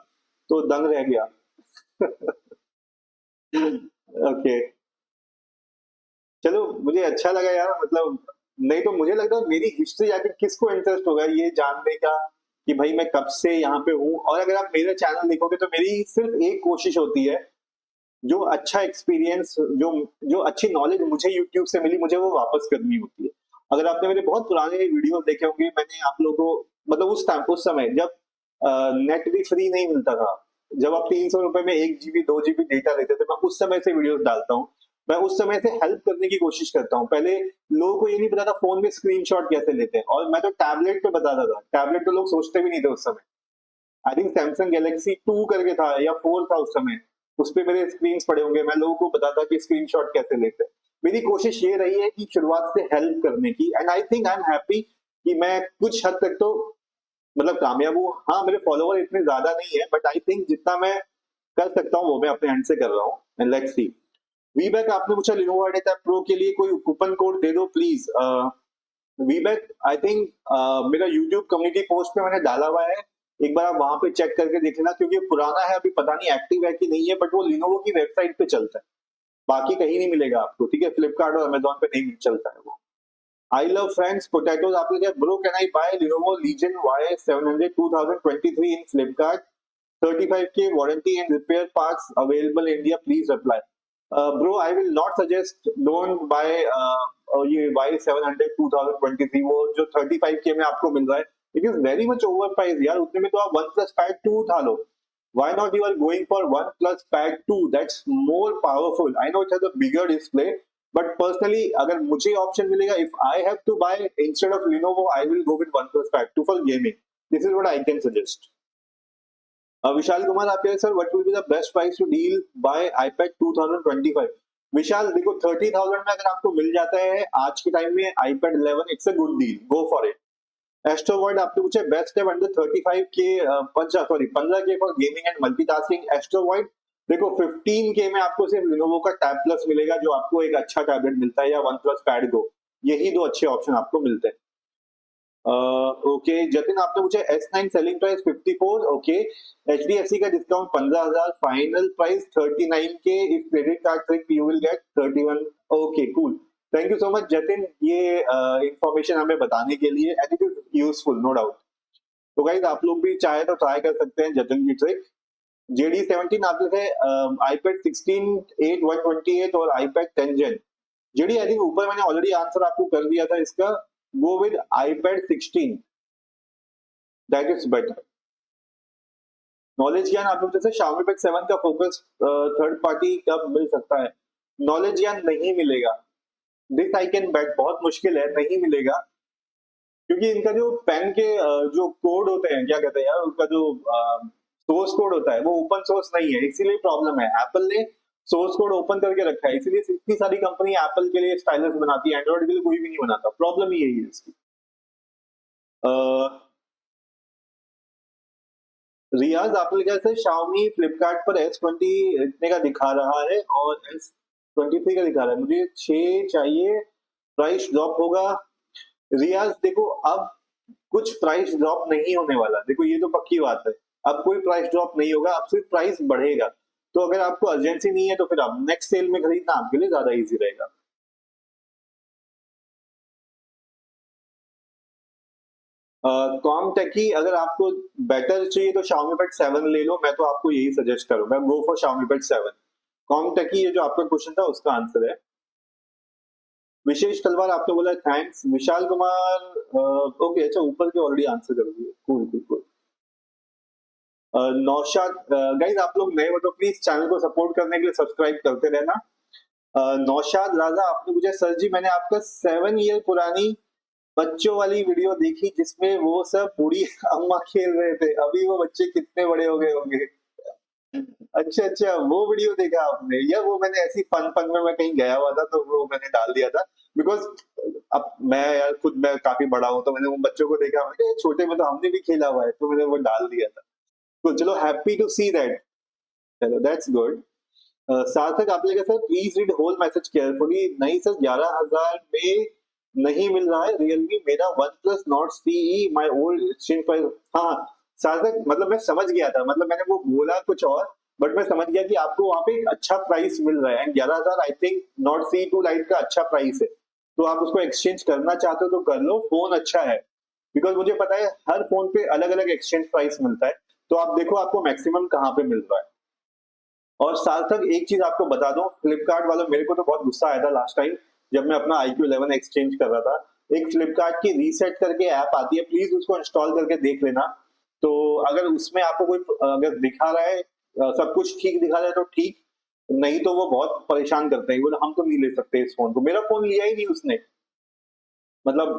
तो दंग रह गया। ओके, चलो मुझे अच्छा लगा यार, मतलब नहीं तो मुझे लगता है मेरी हिस्ट्री आके किसको इंटरेस्ट होगा ये जानने का कि भाई मैं कब से यहाँ पे हूँ। और अगर आप मेरा चैनल देखोगे तो मेरी सिर्फ एक कोशिश होती है, जो अच्छा एक्सपीरियंस, जो जो अच्छी नॉलेज मुझे यूट्यूब से मिली मुझे वो वापस करनी होती है। अगर आपने मेरे बहुत पुराने वीडियो देखे होंगे, मैंने आप लोगों को मतलब उस टाइम उस समय जब नेट भी फ्री नहीं मिलता था, जब आप 300 रुपए में 1 GB 2 GB डेटा लेते थे, मैं उस समय से वीडियोस डालता हूँ। मैं उस समय से हेल्प करने की कोशिश करता हूँ। पहले लोगों को ये नहीं पता था फोन में स्क्रीनशॉट कैसे लेते हैं, और मैं तो टैबलेट पे बताता था। टैबलेट तो लोग सोचते भी नहीं थे उस समय। आई थिंक सैमसंग गैलेक्सी 2 करके था या 4 था उस समय, उस पे मेरे स्क्रीन पड़े होंगे। मैं लोगों को बताता कि स्क्रीनशॉट कैसे लेते हैं। मेरी कोशिश ये रही है कि शुरुआत से हेल्प करने की, and I think I am happy कि मैं कुछ हद तक तो मतलब कामयाब हूँ। हाँ, मेरे फॉलोवर इतने ज्यादा नहीं है, बट आई थिंक जितना मैं कर सकता हूँ वो मैं अपने हैंड से कर रहा हूँ, एंड लेट्स सी। वीबैक आपने पूछा Lenovo IdeaPad Pro के लिए कोई कूपन कोड दे दो प्लीज। वीबैक आई थिंक मेरा यूट्यूब कम्युनिटी पोस्ट पे मैंने डाला हुआ है, एक बार आप वहां पे चेक करके देखना, क्योंकि पुराना है, अभी पता नहीं एक्टिव है कि नहीं है, बट वो Lenovo की वेबसाइट पे चलता है, बाकी कहीं नहीं मिलेगा आपको, ठीक है? फ्लिपकार्ट और अमेजोन पे नहीं चलता है वो। आई लव फ्रेंड्स पोटैटोज आपने क्या bro, can I buy Lenovo Legion Y700 2023 in Flipkart, 35K warranty and repair parts available in India, please reply। Bro, I will not suggest, don't buy ये Y700 2023, वो जो 35K में आपको मिल रहा है, it is very much over price यार। उतने में तो आप OnePlus Pad 2 उठा लो। Why not you are going for OnePlus Pad 2? That's more powerful. I know it has a bigger display, but personally अगर मुझे ऑप्शन मिलेगा, if I have to buy instead of Lenovo, I will go with OnePlus Pad 2 for gaming. This is what I can suggest। Vishal Kumar आप sir what will be the best price to deal buy iPad 2025? Vishal देखो, 30,000 में अगर आपको मिल जाता है आज के टाइम में iPad 11, it's a good deal, go for it. Astroward आपने पूछे बेस्ट है under 35K, 15K for gaming and multitasking. Astroward देखो 15K में आपको सिर्फ Lenovo का टैब प्लस मिलेगा, जो आपको एक अच्छा टैबलेट मिलता है, या OnePlus Pad Go, यही दो अच्छे ऑप्शन आपको मिलते हैं। ओके जतिन आपने पूछा S9 selling price 54, okay. HDFC का discount 15,000, final price 39K, if credit card trick you will get 31। Okay cool, thank you so much Jatin, ये इंफॉर्मेशन हमें बताने के लिए, and it is useful no doubt. तो गाइस आप लोग भी चाहे तो ट्राई कर सकते हैं जतिन की ट्रिक। JD17 आपने थे iPad 16 8 128 और iPad 10 Gen। JD आई थिंक ऊपर मैंने ऑलरेडी आंसर आपको कर दिया था इसका, go with iPad 16, that is better। Knowledge ज्ञान आप लोग जैसे Xiaomi Pad 7 का फोकस थर्ड पार्टी कब मिल सकता है? नॉलेज ज्ञान नहीं मिलेगा, दिस आई कैन बेट, बहुत मुश्किल है, नहीं मिलेगा, क्योंकि इनका जो पेन के जो कोड होते हैं, क्या कहते हैं यार, उनका जो सोर्स कोड होता है वो ओपन सोर्स नहीं है, इसीलिए प्रॉब्लम है। एप्पल ने सोर्स कोड ओपन करके रखा है, इसीलिए इतनी सारी कंपनी एप्पल के लिए स्टाइलस बनाती है, एंड्रॉइड के लिए कोई भी नहीं बनाता। प्रॉब्लम ही यही है इसकी। रियाज आपने क्या से Xiaomi फ्लिपकार्ट पर S20 इतने का दिखा रहा है और S23 का दिखा रहा है, मुझे 6 चाहिए, प्राइस ड्रॉप होगा। रियाज देखो, अब कुछ प्राइस ड्रॉप नहीं होने वाला, देखो ये तो पक्की बात है। अब कोई प्राइस ड्रॉप नहीं होगा, अब सिर्फ प्राइस बढ़ेगा। तो अगर आपको अर्जेंसी नहीं है तो फिर आप नेक्स्ट सेल में खरीदना आपके लिए ज्यादा इजी रहेगा। कॉमटेकी अगर आपको बेटर चाहिए तो Xiaomi Pad 7 ले लो, मैं तो आपको यही सजेस्ट करूंगा, गो फॉर Xiaomi Pad 7। कॉमटेकी ये जो आपका क्वेश्चन था उसका आंसर है। विशेष तलवार आपने बोला थैंक्स। विशाल कुमार ओके, अच्छा ऊपर के ऑलरेडी आंसर कर दिए, cool cool cool. Naushad guys आप लोग नए हो तो प्लीज चैनल को सपोर्ट करने के लिए सब्सक्राइब करते रहना। नौशाद राजा आपने पूछा सर जी मैंने आपका 7 ईयर पुरानी बच्चों वाली वीडियो देखी जिसमें वो सब बूढ़ी अम्मा खेल रहे थे, अभी वो बच्चे कितने बड़े हो गए होंगे। अच्छा अच्छा, वो वीडियो देखा आपने, या वो मैंने ऐसी फन फन में मैं कहीं गया हुआ था तो वो मैंने डाल दिया था। बिकॉज अब मैं यार खुद मैं काफी बड़ा हूं तो मैंने वो बच्चों को देखा, मैंने कहा, "ये छोटे में तो हमने भी खेला हुआ है", तो मैंने वो डाल दिया था। तो चलो हैप्पी टू सी दैट। चलो दैट्स गुड। सार्थक आपने कहा sir please read whole message carefully. नहीं सर, 11,000 में नहीं मिल रहा है रियलमी, मेरा OnePlus Nord CE my old exchange price. हाँ सार्थक, मतलब मैं समझ गया था, मतलब मैंने वो बोला कुछ और, बट मैं समझ गया कि आपको वहां पे एक अच्छा प्राइस मिल रहा है and 11,000 I think Nord CE two lite का अच्छा प्राइस है। तो आप उसको एक्सचेंज करना चाहते हो तो कर लो, फोन अच्छा है। बिकॉज मुझे पता है हर फोन पे अलग अलग एक्सचेंज प्राइस मिलता है, तो आप देखो आपको मैक्सिमम कहाँ पे मिल रहा है। और सार्थक एक चीज आपको बता दूं, फ्लिपकार्ट वालों, मेरे को तो बहुत गुस्सा आया था लास्ट टाइम जब मैं अपना iQOO 11 एक्सचेंज कर रहा था। एक फ्लिपकार्ट की रीसेट करके ऐप आती है, प्लीज उसको इंस्टॉल करके देख लेना। तो अगर उसमें आपको कोई अगर दिखा रहा है सब कुछ ठीक दिखा रहा है तो ठीक, नहीं तो वो बहुत परेशान करते हैं, बोले हम तो नहीं ले सकते इस फोन को। मेरा फोन लिया ही नहीं उसने, मतलब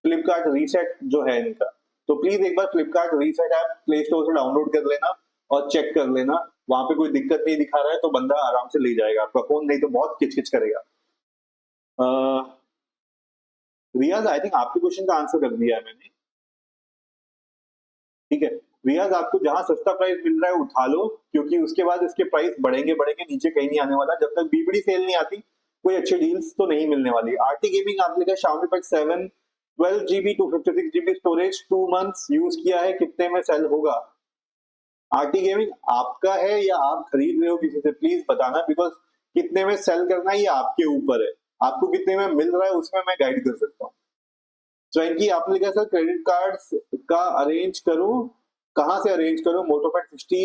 फ्लिपकार्ट रीसेट जो है इनका। तो प्लीज एक बार Flipkart reset app play store से डाउनलोड कर लेना और चेक कर लेना, वहां पे कोई दिक्कत नहीं दिखा रहा है तो बंदा आराम से ले जाएगा आपका फोन, नहीं तो बहुत किचकिच करेगा। रियाज आई थिंक आपके क्वेश्चन का आंसर कर दिया है मैंने, ठीक है। रियाज आपको जहां सस्ता प्राइस मिल रहा है उठा लो, क्योंकि उसके बाद इसके प्राइस बढ़ेंगे बढ़ेंगे, नीचे कहीं नहीं आने वाला जब तक बीबीडी सेल नहीं आती। कोई अच्छी डील्स तो नहीं मिलने वाली। आरटी गेमिंग आपने कहा Xiaomi Pad 7 12 GB 256 GB storage 2 months use किया है, कितने में सेल होगा? आरटी गेमिंग आपका है या आप खरीद रहे हो किसी से, प्लीज बताना, बिकॉज कितने में सेल करना ये आपके ऊपर है। आपको कितने में मिल रहा है उसमें मैं गाइड कर सकता हूँ। स्वैंकी आपने कहा सर क्रेडिट कार्ड का अरेंज करूं, कहाँ से अरेंज करूं? मोटोपैड 60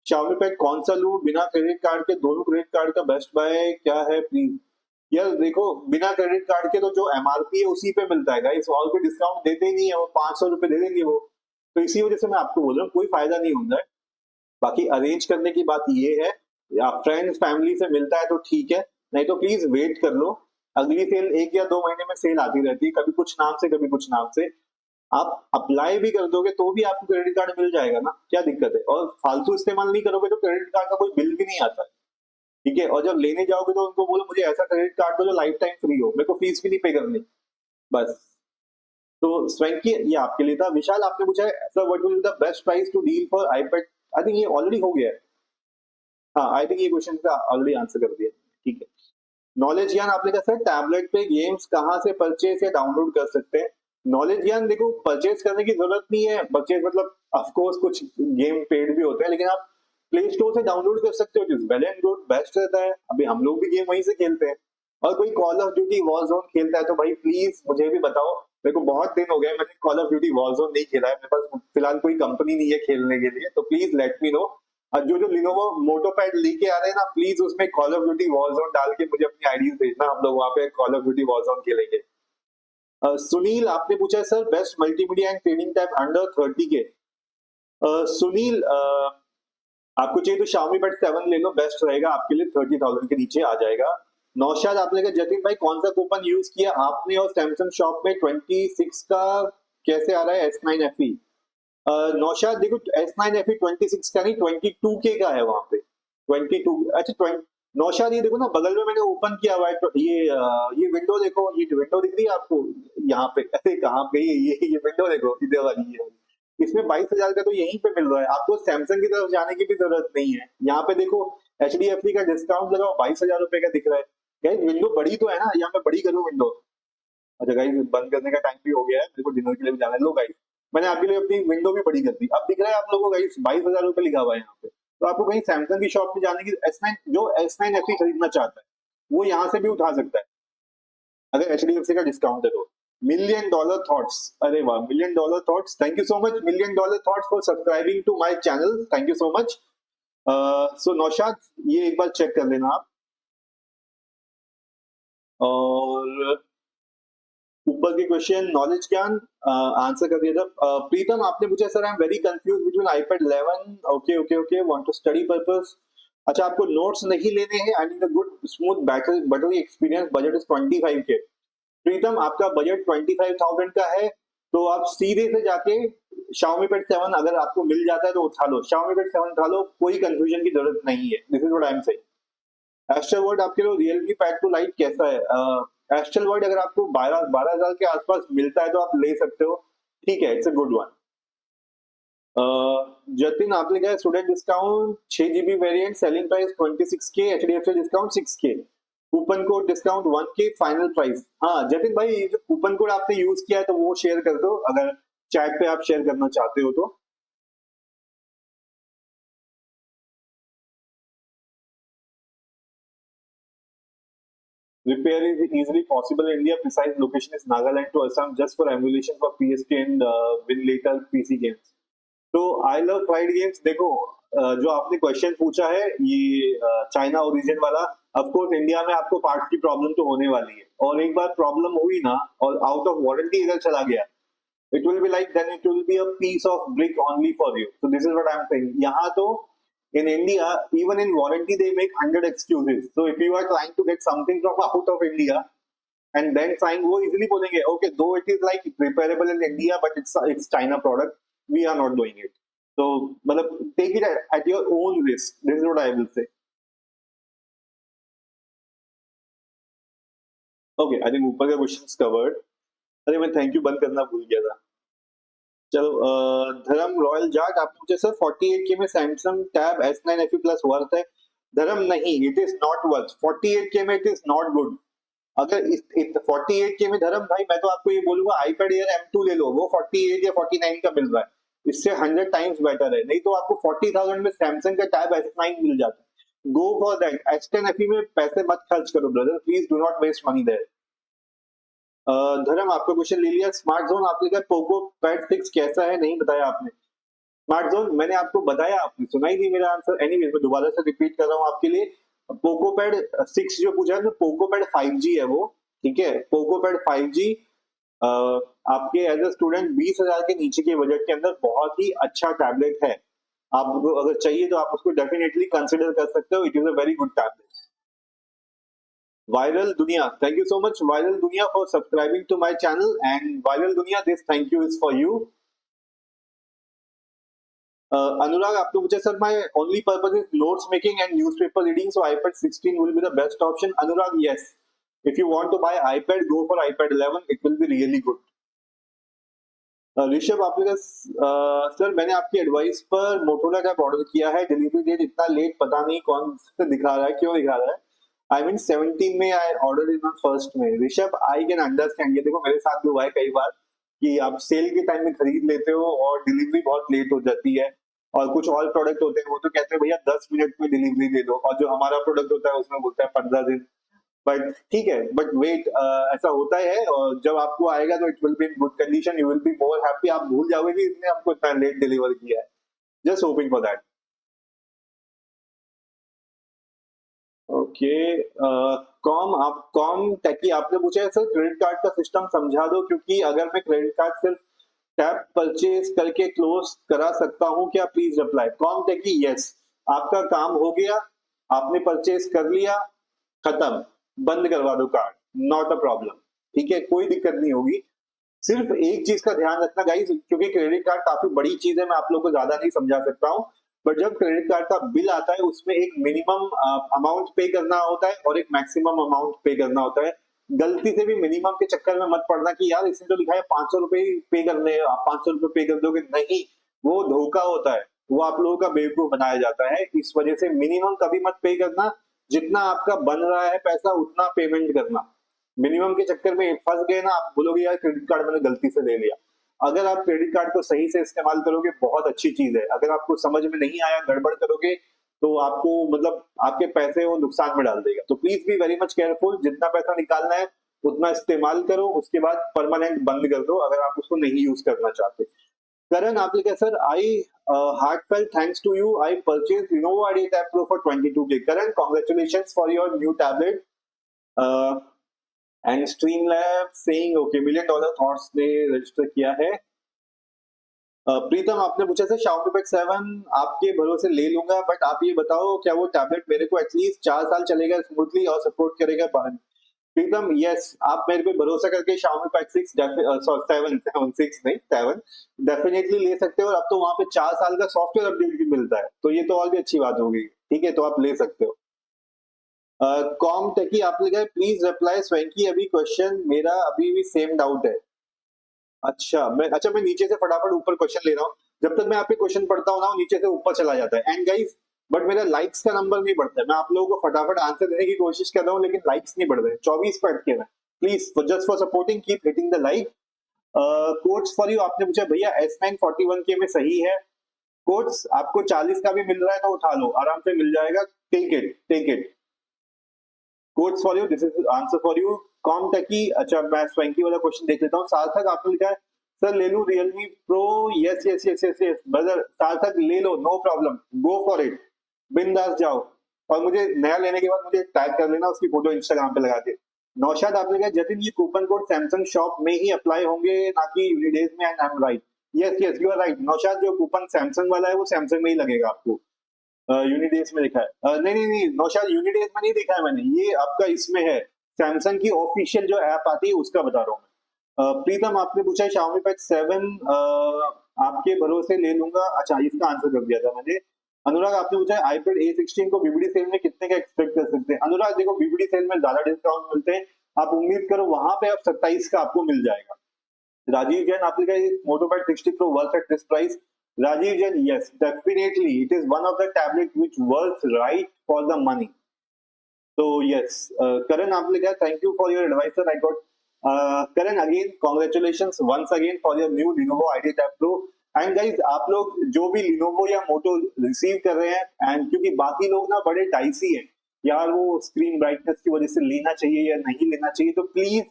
Xiaomi पैड कौन सा लूं बिना क्रेडिट कार्ड के? दोनों क्रेडिट कार्ड का बेस्ट बाय क्या है प्लीज? यार देखो, बिना क्रेडिट कार्ड के तो जो एमआरपी है उसी पे मिलता है गाइस, और कोई डिस्काउंट देते ही नहीं है, वो 500 रुपए दे देंगे वो। तो इसी वजह से मैं आपको बोल रहा हूँ कोई फायदा नहीं होता है। बाकी अरेंज करने की बात ये है, आप फ्रेंड्स फैमिली से मिलता है तो ठीक है, नहीं तो प्लीज वेट कर लो। अगली सेल 1 या 2 महीने में सेल आती रहती है, कभी कुछ नाम से कभी कुछ नाम से। आप अप्लाई भी कर दोगे तो भी आपको क्रेडिट कार्ड मिल जाएगा ना, क्या दिक्कत है? और फालतू इस्तेमाल नहीं करोगे तो क्रेडिट कार्ड का कोई बिल भी नहीं आता है, ठीक है। और जब लेने जाओगे तो उनको बोलो मुझे ऐसा क्रेडिट कार्ड दो जो लाइफ टाइम फ्री हो, मेरे को फीस भी नहीं पे करनी, बस। तो स्वैंकी ये आपके लिए था। विशाल आपने पूछा है sir what will be the best price to deal for iPad. I think ये ऑलरेडी हो गया है, हाँ आई थिंक ये क्वेश्चन का ऑलरेडी आंसर कर दिया, ठीक है। नॉलेज ज्ञान आपने कहा सर टैबलेट पे गेम्स कहाँ से परचेज या डाउनलोड कर सकते हैं? नॉलेज ज्ञान देखो, परचेज करने की जरूरत नहीं है, परचेज मतलब ऑफ कोर्स कुछ गेम पेड भी होते हैं, लेकिन आप प्ले स्टोर से डाउनलोड कर सकते हो, जिस वेल एंड गुड बेस्ट रहता है। अभी हम लोग भी गेम वहीं से खेलते हैं। और कोई कॉल ऑफ ड्यूटी वॉरजोन खेलता है तो भाई प्लीज मुझे भी बताओ, मेरे को बहुत दिन हो गए मैंने कॉल ऑफ ड्यूटी वॉरजोन नहीं खेला है, मेरे पास फिलहाल कोई कंपनी नहीं है खेलने के लिए, तो प्लीज लेट मी नो। और जो जो लिनोवो मोटोपैड लेके आ रहे हैं ना, प्लीज उसमें कॉल ऑफ ड्यूटी वॉरजोन डाल के मुझे अपनी आईडीज भेजना, हम लोग वहां पे कॉल ऑफ ड्यूटी वॉरजोन खेलेंगे। सुनील आपने पूछा है sir best multimedia and trading tab under 30 के। सुनील आपको चाहिए तो Xiaomi Pad 7 ले लो, बेस्ट रहेगा आपके लिए, 30,000 के नीचे आ जाएगा। नौशाद आपने कहा जतिन भाई कौन सा कूपन यूज किया आपने और सैमसंग शॉप में 26 का कैसे आ रहा है S9 FE? नौशाद देखो S9 FE 26 का नहीं 22K का है वहां पे, 22 अच्छा 20। नौशाद ये देखो ना बगल में मैंने ओपन किया हुआ है, तो ये विंडो देखो, ये विंडो दिख रही है आपको यहाँ पे? अरे कहाँ पे ये विंडो देखो, इधर वाली ये वाली। इसमें 22,000 का तो यहीं पे मिल रहा है, आपको सैमसंग की तरफ जाने की भी जरूरत नहीं है। यहाँ पे देखो HDFC का डिस्काउंट लगाओ, 22,000 रुपए का दिख रहा है। गाइस विंडो बड़ी तो है ना, यहाँ मैं बड़ी करूँ विंडो? अच्छा गाइस बंद करने का टाइम भी हो गया है, मेरे को डिनर के लिए भी जाना है। लो गाइस मैंने आपके लिए अपनी विंडो भी बड़ी कर दी, अब दिख रहा है आप लोगों को गाइस 22,000 रुपए लिखा हुआ है यहाँ पे। तो आपको कहीं सैमसंग की शॉप पे जाने की, S9 जो S9 FE खरीदना चाहता है वो यहाँ से भी उठा सकता है अगर HDFC का डिस्काउंट है तो। मिलियन डॉलर थॉट्स, अरे वाह, million dollar thoughts, thank you so much million dollar thoughts for subscribing to my channel, thank you so much. So Naushad ये एक बार चेक कर लेना आप। और ऊपर के क्वेश्चन नॉलेज ज्ञान आंसर कर दिया था। प्रीतम आपने पूछा sir I am very confuse between iPad 11, okay okay okay, want to study purpose. अच्छा आपको नोट्स नहीं लेने हैं, I need a good smooth buttery experience, budget is 25K। Pritam आपका बजट 25,000 का है तो आप सीधे से जाके Xiaomi Pad 7 अगर आपको मिल जाता है तो उठा लो, Xiaomi Pad 7 उठा लो, कोई कंफ्यूजन की जरूरत नहीं है। This is what I am saying. Astral word आपके लिए Realme Pad 2 Lite कैसा है? एस्ट्रल वर्ड अगर आपको 12,000 के आसपास मिलता है तो आप ले सकते हो, ठीक है, it's a good one. Jatin आपने कहा student discount 6 GB variant, selling price 26K, HDFC discount 6K, coupon code discount 1K, final price. हाँ जतिन भाई ये जो कूपन कोड आपने यूज किया है तो वो शेयर कर दो अगर चैट पे आप शेयर करना चाहते हो तो। Repair is easily possible in India. Precise location is Nagaland to Assam just for emulation for PSP and win later PC games. तो आई लव फ्राइड गेम्स, देखो जो आपने क्वेश्चन पूछा है ये चाइना ओरिजिन वाला, ऑफ कोर्स इंडिया में आपको पार्ट्स की प्रॉब्लम तो होने वाली है, और एक बार प्रॉब्लम हुई ना और आउट ऑफ वारंटी इधर चला गया, it will be like then it will be a piece of brick only for you. So this is what I am saying. यहाँ तो in India, even in warranty, they make 100 excuses. So if you are trying to get something from out of India and then trying, वो easily बोलेंगे, okay, though it is like repairable in India, but it's China product, we are not doing it. So मतलब take it at your own risk. This is what I will say. Okay, I think ऊपर का questions covered. अरे मैं thank you बंद करना भूल गया था। चलो धर्म रॉयल जाट आप पूछे सर 48K में Samsung tab S9 FE plus worth है? धर्म नहीं, it is not worth 48K में, इट इज नॉट गुड। अगर 48K में धर्म भाई मैं तो आपको ये बोलूंगा iPad Air M2 ले लो, वो 48 या 49 का मिल रहा है, इससे 100 टाइम्स बेटर है। नहीं तो आपको 40,000 में सैमसंग का टैब S9 मिल जाता है, go for that. S10 FE में पैसे मत खर्च करो brother, please do not waste money there. Dharm आपका क्वेश्चन ले लिया। स्मार्ट जोन आपने कहा पोको पैड 6 कैसा है, नहीं बताया आपने। स्मार्ट जोन मैंने आपको बताया, आपने सुना ही नहीं मेरा आंसर। एनीवेज मैं दोबारा से रिपीट कर रहा हूँ आपके लिए। पोको पैड 6 जो पूछा है, पोको पैड 5G है वो, ठीक है, पोको पैड 5G आपके एज ए स्टूडेंट 20,000 के नीचे के बजट के अंदर बहुत ही अच्छा टैबलेट है। आपको अगर चाहिए तो आप उसको डेफिनेटली कंसिडर कर सकते हो, it is a very good tablet. Viral Dunia, thank you so much Viral Dunia for subscribing to my channel, and Viral Dunia this thank you is for you. Anurag आपने पूछा sir my only purpose is notes making and newspaper reading, so iPad 16 will be the best option. Anurag, yes, if you want to buy iPad, go for iPad 11, it will be really good. Rishabh आपने कहा सर मैंने आपकी एडवाइस पर मोटोरोला टैब ऑर्डर किया है, डिलीवरी डेट इतना लेट पता नहीं कौन से दिखा रहा है, क्यों दिखा रहा है? I mean 17 में आई ऑर्डर इन फर्स्ट में। ऋषभ आई कैन अंडरस्टैंड, ये देखो मेरे साथ भी हुआ है कई बार कि आप सेल के टाइम में खरीद लेते हो और डिलीवरी बहुत लेट हो जाती है, और कुछ और प्रोडक्ट होते हैं वो तो कहते हैं भैया 10 मिनट में डिलीवरी दे दो, और जो हमारा प्रोडक्ट होता है उसमें बोलता है 15 दिन। बट ठीक है, बट वेट, ऐसा होता है, और जब आपको आएगा तो it will be in good condition, you will be more happy, आप भूल जाओगे कि इसने हमको इतना लेट डिलीवर किया है। Just hoping for that. Okay com techy आपने पूछा है सर क्रेडिट कार्ड का सिस्टम समझा दो, क्योंकि अगर मैं क्रेडिट कार्ड सिर्फ टैब परचेज करके क्लोज करा सकता हूं क्या, please apply. Com techy yes, आपका काम हो गया, आपने परचेज कर लिया, खत्म, बंद करवा दो कार्ड, नॉट अ प्रॉब्लम, ठीक है, कोई दिक्कत नहीं होगी। सिर्फ एक चीज का ध्यान रखना गाइस, क्योंकि क्रेडिट कार्ड काफी बड़ी चीज है, मैं आप लोग को ज्यादा नहीं समझा सकता हूँ, बट जब क्रेडिट कार्ड का बिल आता है उसमें एक मिनिमम अमाउंट पे करना होता है और एक मैक्सिमम अमाउंट पे करना होता है। गलती से भी मिनिमम के चक्कर में मत पड़ना कि यार इसने तो लिखा है 500 रुपए पे करने हैं, आप 500 रुपए पे कर दोगे। नहीं, वो धोखा होता है, वो आप लोगों का बेवकूफ बनाया जाता है। इस वजह से मिनिमम कभी मत पे करना, जितना आपका बन रहा है पैसा उतना पेमेंट करना। मिनिमम के चक्कर में फंस गए ना, आप बोलोगे यार क्रेडिट कार्ड मैंने गलती से ले लिया। अगर आप क्रेडिट कार्ड को सही से इस्तेमाल करोगे बहुत अच्छी चीज है, अगर आपको समझ में नहीं आया गड़बड़ करोगे तो आपको मतलब आपके पैसे वो नुकसान में डाल देगा। तो please be very much careful, जितना पैसा निकालना है उतना इस्तेमाल करो, उसके बाद परमानेंट बंद कर दो अगर आप उसको नहीं यूज करना चाहते। करण आप लिखा sir, I heartfelt thanks to you, I purchased Lenovo IdeaPad Pro for 22K. Karan, congratulations for your new tablet. And Streamlab saying okay, $1 million thoughts ने रजिस्टर किया है। प्रीतम आपने पूछा था Xiaomi Pad 7 आपके भरोसे ले लूंगा, बट आप ये बताओ क्या वो टैबलेट मेरे को एटलीस्ट 4 साल चलेगा स्मूथली और सपोर्ट करेगा? प्रीतम यस, आप मेरे पे भरोसा करके Xiaomi Pad 6 7 डेफिनेटली ले सकते हो। और अब तो वहां पे 4 साल का सॉफ्टवेयर अपडेट भी मिलता है, तो ये तो और भी अच्छी बात होगी। ठीक है, तो आप ले सकते हो। कॉम टेकी आप लिखा है प्लीज रिप्लाई स्वैंकी, अभी क्वेश्चन मेरा अभी भी सेम डाउट है। अच्छा मैं नीचे से फटाफट ऊपर क्वेश्चन ले रहा हूँ। जब तक मैं आपके क्वेश्चन पढ़ता हूँ ना, नीचे से ऊपर चला जाता है। एंड गाइस, बट मेरा लाइक्स का नंबर नहीं बढ़ता है। मैं आप लोगों को फटाफट आंसर देने की कोशिश कर रहा हूँ, लेकिन लाइक्स नहीं बढ़ रहे। 24 पर अटके हैं। Please just for supporting keep hitting the like. Codes for you आपने पूछा भैया S9 41K में सही है। कोड्स आपको 40 का भी मिल रहा है तो उठा लो, आराम से मिल जाएगा। Take it. Codes for you, this is answer for you. कॉम टकी, अच्छा मैं स्वैंकी वाला क्वेश्चन देख लेता हूँ। सार्थक आपने लिखा है सर ले लूं Realme Pro, yes yes yes yes yes brother Sarthak ले लो, no problem, go for it, बिंदास जाओ। और मुझे नया लेने के बाद मुझे टैग कर लेना, उसकी फोटो इंस्टाग्राम पे लगा के। नौशाद आपने कहा जतिन ये कूपन कोड सैमसंग शॉप में ही अप्लाई होंगे ना कि यूनिडेज में? And I am right, yes yes you are right Naushad, जो कूपन सैमसंग वाला है वो सैमसंग में ही लगेगा आपको। यूनिडेज में लिखा है? नहीं नौशाद, यूनिडेज में नहीं देखा है मैंने, ये आपका इसमें है, सैमसंग की ऑफिशियल जो ऐप आती है उसका बता रहा हूँ। प्रीतम आपने पूछा है Xiaomi Pad 7 आपके भरोसे ले लूंगा। अच्छा इसका आंसर कर दिया था मैंने। अनुराग आपने पूछा है iPad A16 को बीबीडी सेल में कितने का एक्सपेक्ट कर सकते हैं? अनुराग देखो बीबीडी सेल में ज्यादा डिस्काउंट मिलते हैं, आप उम्मीद करो वहां पे अब 27 का आपको मिल जाएगा। राजीव जैन आपने कहा Moto Pad 60 Pro worth at this price? Rajiv Jain yes definitely it is one of the tablet which worth right for the money. तो यस करण आपने कहा thank you for your advice sir, I got Karan again congratulations once again for your new Lenovo IdeaPad Pro। And guys आप लोग जो भी Lenovo या Moto रिसीव कर रहे हैं, एंड क्योंकि बाकी लोग ना बड़े डाइसी हैं यार, वो स्क्रीन ब्राइटनेस की वजह से लेना चाहिए या नहीं लेना चाहिए, तो प्लीज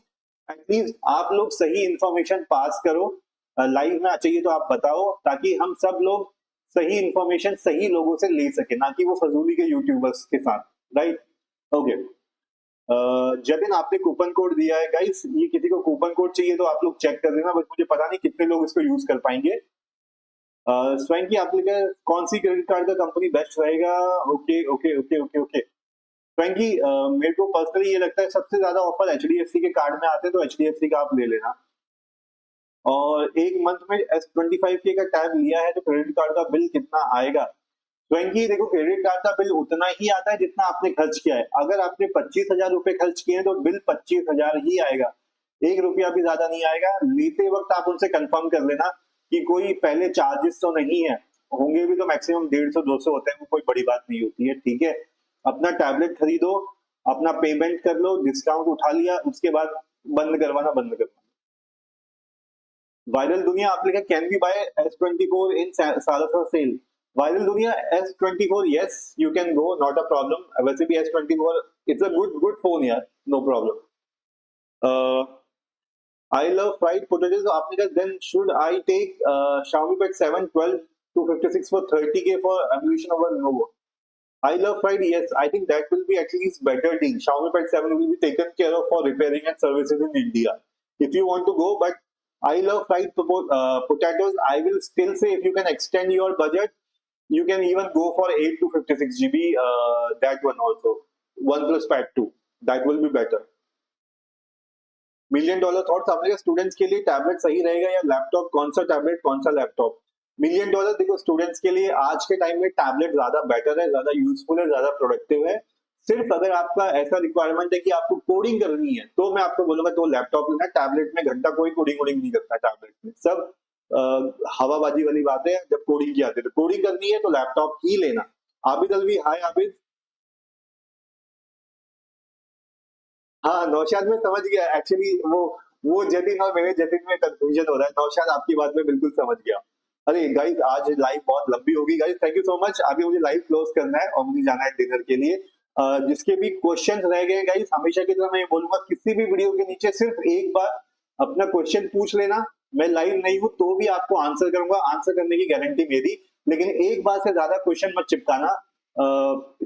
एटलीस्ट आप लोग सही इंफॉर्मेशन पास करो। लाइव में चाहिए तो आप बताओ, ताकि हम सब लोग सही इंफॉर्मेशन सही लोगों से ले सके, ना कि वो फजूली के यूट्यूबर्स के साथ। Right okay. जतिन आपने कूपन कोड दिया है गाइस, ये किसी को कूपन कोड चाहिए तो आप लोग चेक कर लेना, बट मुझे पता नहीं कितने लोग इसको यूज कर पाएंगे। स्वैंकी आप लिखा कौन सी क्रेडिट कार्ड का कंपनी बेस्ट रहेगा? Okay okay okay okay okay swanky, मेरे को पर्सनली ये लगता है सबसे ज्यादा ऑफर HDFC के कार्ड में आते हैं, तो HDFC का आप ले लेना। और एक मंथ में S25K का टैब लिया है तो क्रेडिट कार्ड का बिल कितना आएगा? स्वैंकी देखो क्रेडिट कार्ड का बिल उतना ही आता है जितना आपने खर्च किया है। अगर आपने 25,000 रुपए खर्च किए हैं तो बिल 25,000 ही आएगा, 1 रुपया भी ज्यादा नहीं आएगा। लेते वक्त आप उनसे कंफर्म कर लेना कि कोई पहले चार्जेस तो नहीं है, होंगे भी तो मैक्सिमम 150-200 होते हैं, वो कोई बड़ी बात नहीं होती है। ठीक है, अपना टैबलेट खरीदो, अपना पेमेंट कर लो, डिस्काउंट उठा लिया, उसके बाद बंद करवाना। वायरल दुनिया आप लिखा can be buy S24 in सालासा सेल? वायरल दुनिया S24 yes you can go, not a problem। वैसे भी S24 it's a good phone यार, no problem। I love fried potatoes आपने कहा then should I take Xiaomi Pad 7 12 to 56 for 30K for evolution over Lenovo? I love fried, yes, I think that will be at least better deal। Xiaomi Pad 7 will be taken care of for repairing and services in India if you want to go, but I love fried potatoes। I will still say if you can extend your budget, you can even go for 8 to 56 GB, that one also, OnePlus Pad 2, that will be better। $1 million thoughts आपने स्टूडेंट्स के लिए टैबलेट सही रहेगा या लैपटॉप? कौन सा टैबलेट कौन सा लैपटॉप? $1 million देखो स्टूडेंट्स के लिए आज के टाइम में टैबलेट ज्यादा बेटर है, ज्यादा यूजफुल है, ज्यादा प्रोडक्टिव है। सिर्फ अगर आपका ऐसा रिक्वायरमेंट है कि आपको कोडिंग करनी है तो मैं आपको बोलूंगा तो लैपटॉप लेना। टैबलेट में घंटा कोई कोडिंग वोडिंग नहीं करता, टैबलेट में सब हवाबाजी वाली बातें हैं। जब कोडिंग की आती है तो कोडिंग करनी है तो लैपटॉप ही लेना। आबिद अलवी, हाय आबिद। हाँ नौशाद में समझ गया, एक्चुअली वो जतिन और मेरे जतिन में कंफ्यूजन हो रहा है। नौशाद आपकी बात में बिल्कुल समझ गया। अरे गाइस आज लाइव बहुत लंबी होगी guys, thank you so much. अभी मुझे लाइव क्लोज करना है और मुझे जाना है डिनर के लिए। जिसके भी क्वेश्चंस रह गए गाइस, हमेशा की तरह मैं ये बोलूंगा किसी भी वीडियो के नीचे सिर्फ एक बार अपना क्वेश्चन पूछ लेना। मैं लाइव नहीं हूं तो भी आपको आंसर करूंगा, आंसर करने की गारंटी मेरी। लेकिन एक बार से ज्यादा क्वेश्चन मत चिपकाना,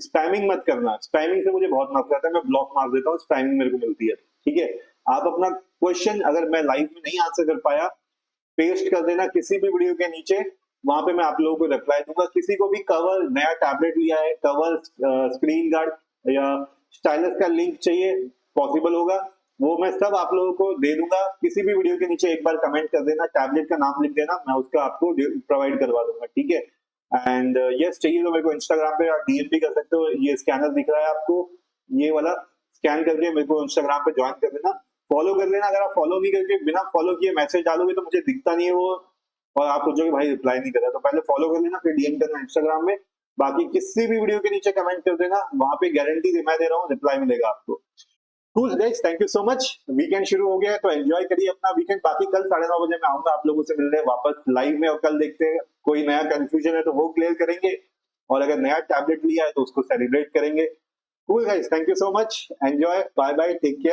स्पैमिंग मत करना। स्पैमिंग से मुझे बहुत नफरत है, मैं ब्लॉक मार देता हूँ, स्पैमिंग मेरे को मिलती है। ठीक है, आप अपना क्वेश्चन अगर मैं लाइव में नहीं आंसर कर पाया पेस्ट कर देना किसी भी वीडियो के नीचे, वहां पे मैं आप लोगों को रिप्लाई दूंगा। किसी को भी कवर, नया टैबलेट लिया है, कवर, स्क्रीन गार्ड या स्टाइलस का लिंक चाहिए, पॉसिबल होगा वो मैं सब आप लोगों को दे दूंगा। किसी भी वीडियो के नीचे एक बार कमेंट कर देना, टैबलेट का नाम लिख देना, मैं उसका आपको प्रोवाइड करवा दूंगा। ठीक है, एंड यस चाहिए तो मेरे को इंस्टाग्राम पे आप डीएम भी कर सकते हो। ये स्कैनर दिख रहा है आपको, ये वाला स्कैन करके मेरे को इंस्टाग्राम पे ज्वाइन कर लेना, फॉलो कर लेना। अगर आप फॉलो नहीं करके बिना फॉलो किए मैसेज डालोगे तो मुझे दिखता नहीं है वो, और आप सोचोगे भाई रिप्लाई नहीं कर रहा, तो पहले फॉलो कर लेना फिर डीएम करना इंस्टाग्राम में। बाकी किसी भी वीडियो के नीचे कमेंट कर देना, वहां पे गारंटी मैं दे रहा हूँ रिप्लाई मिलेगा आपको। Cool guys, thank you so much. Weekend शुरू हो गया है तो एंजॉय करिए अपना वीकेंड। बाकी कल 9:30 बजे मैं आऊंगा आप लोगों से मिलने वापस लाइव में, और कल देखते हैं कोई नया कंफ्यूजन है तो वो क्लियर करेंगे, और अगर नया टैबलेट लिया है तो उसको सेलिब्रेट करेंगे। Cool guys, thank you so much, enjoy, bye bye, take care.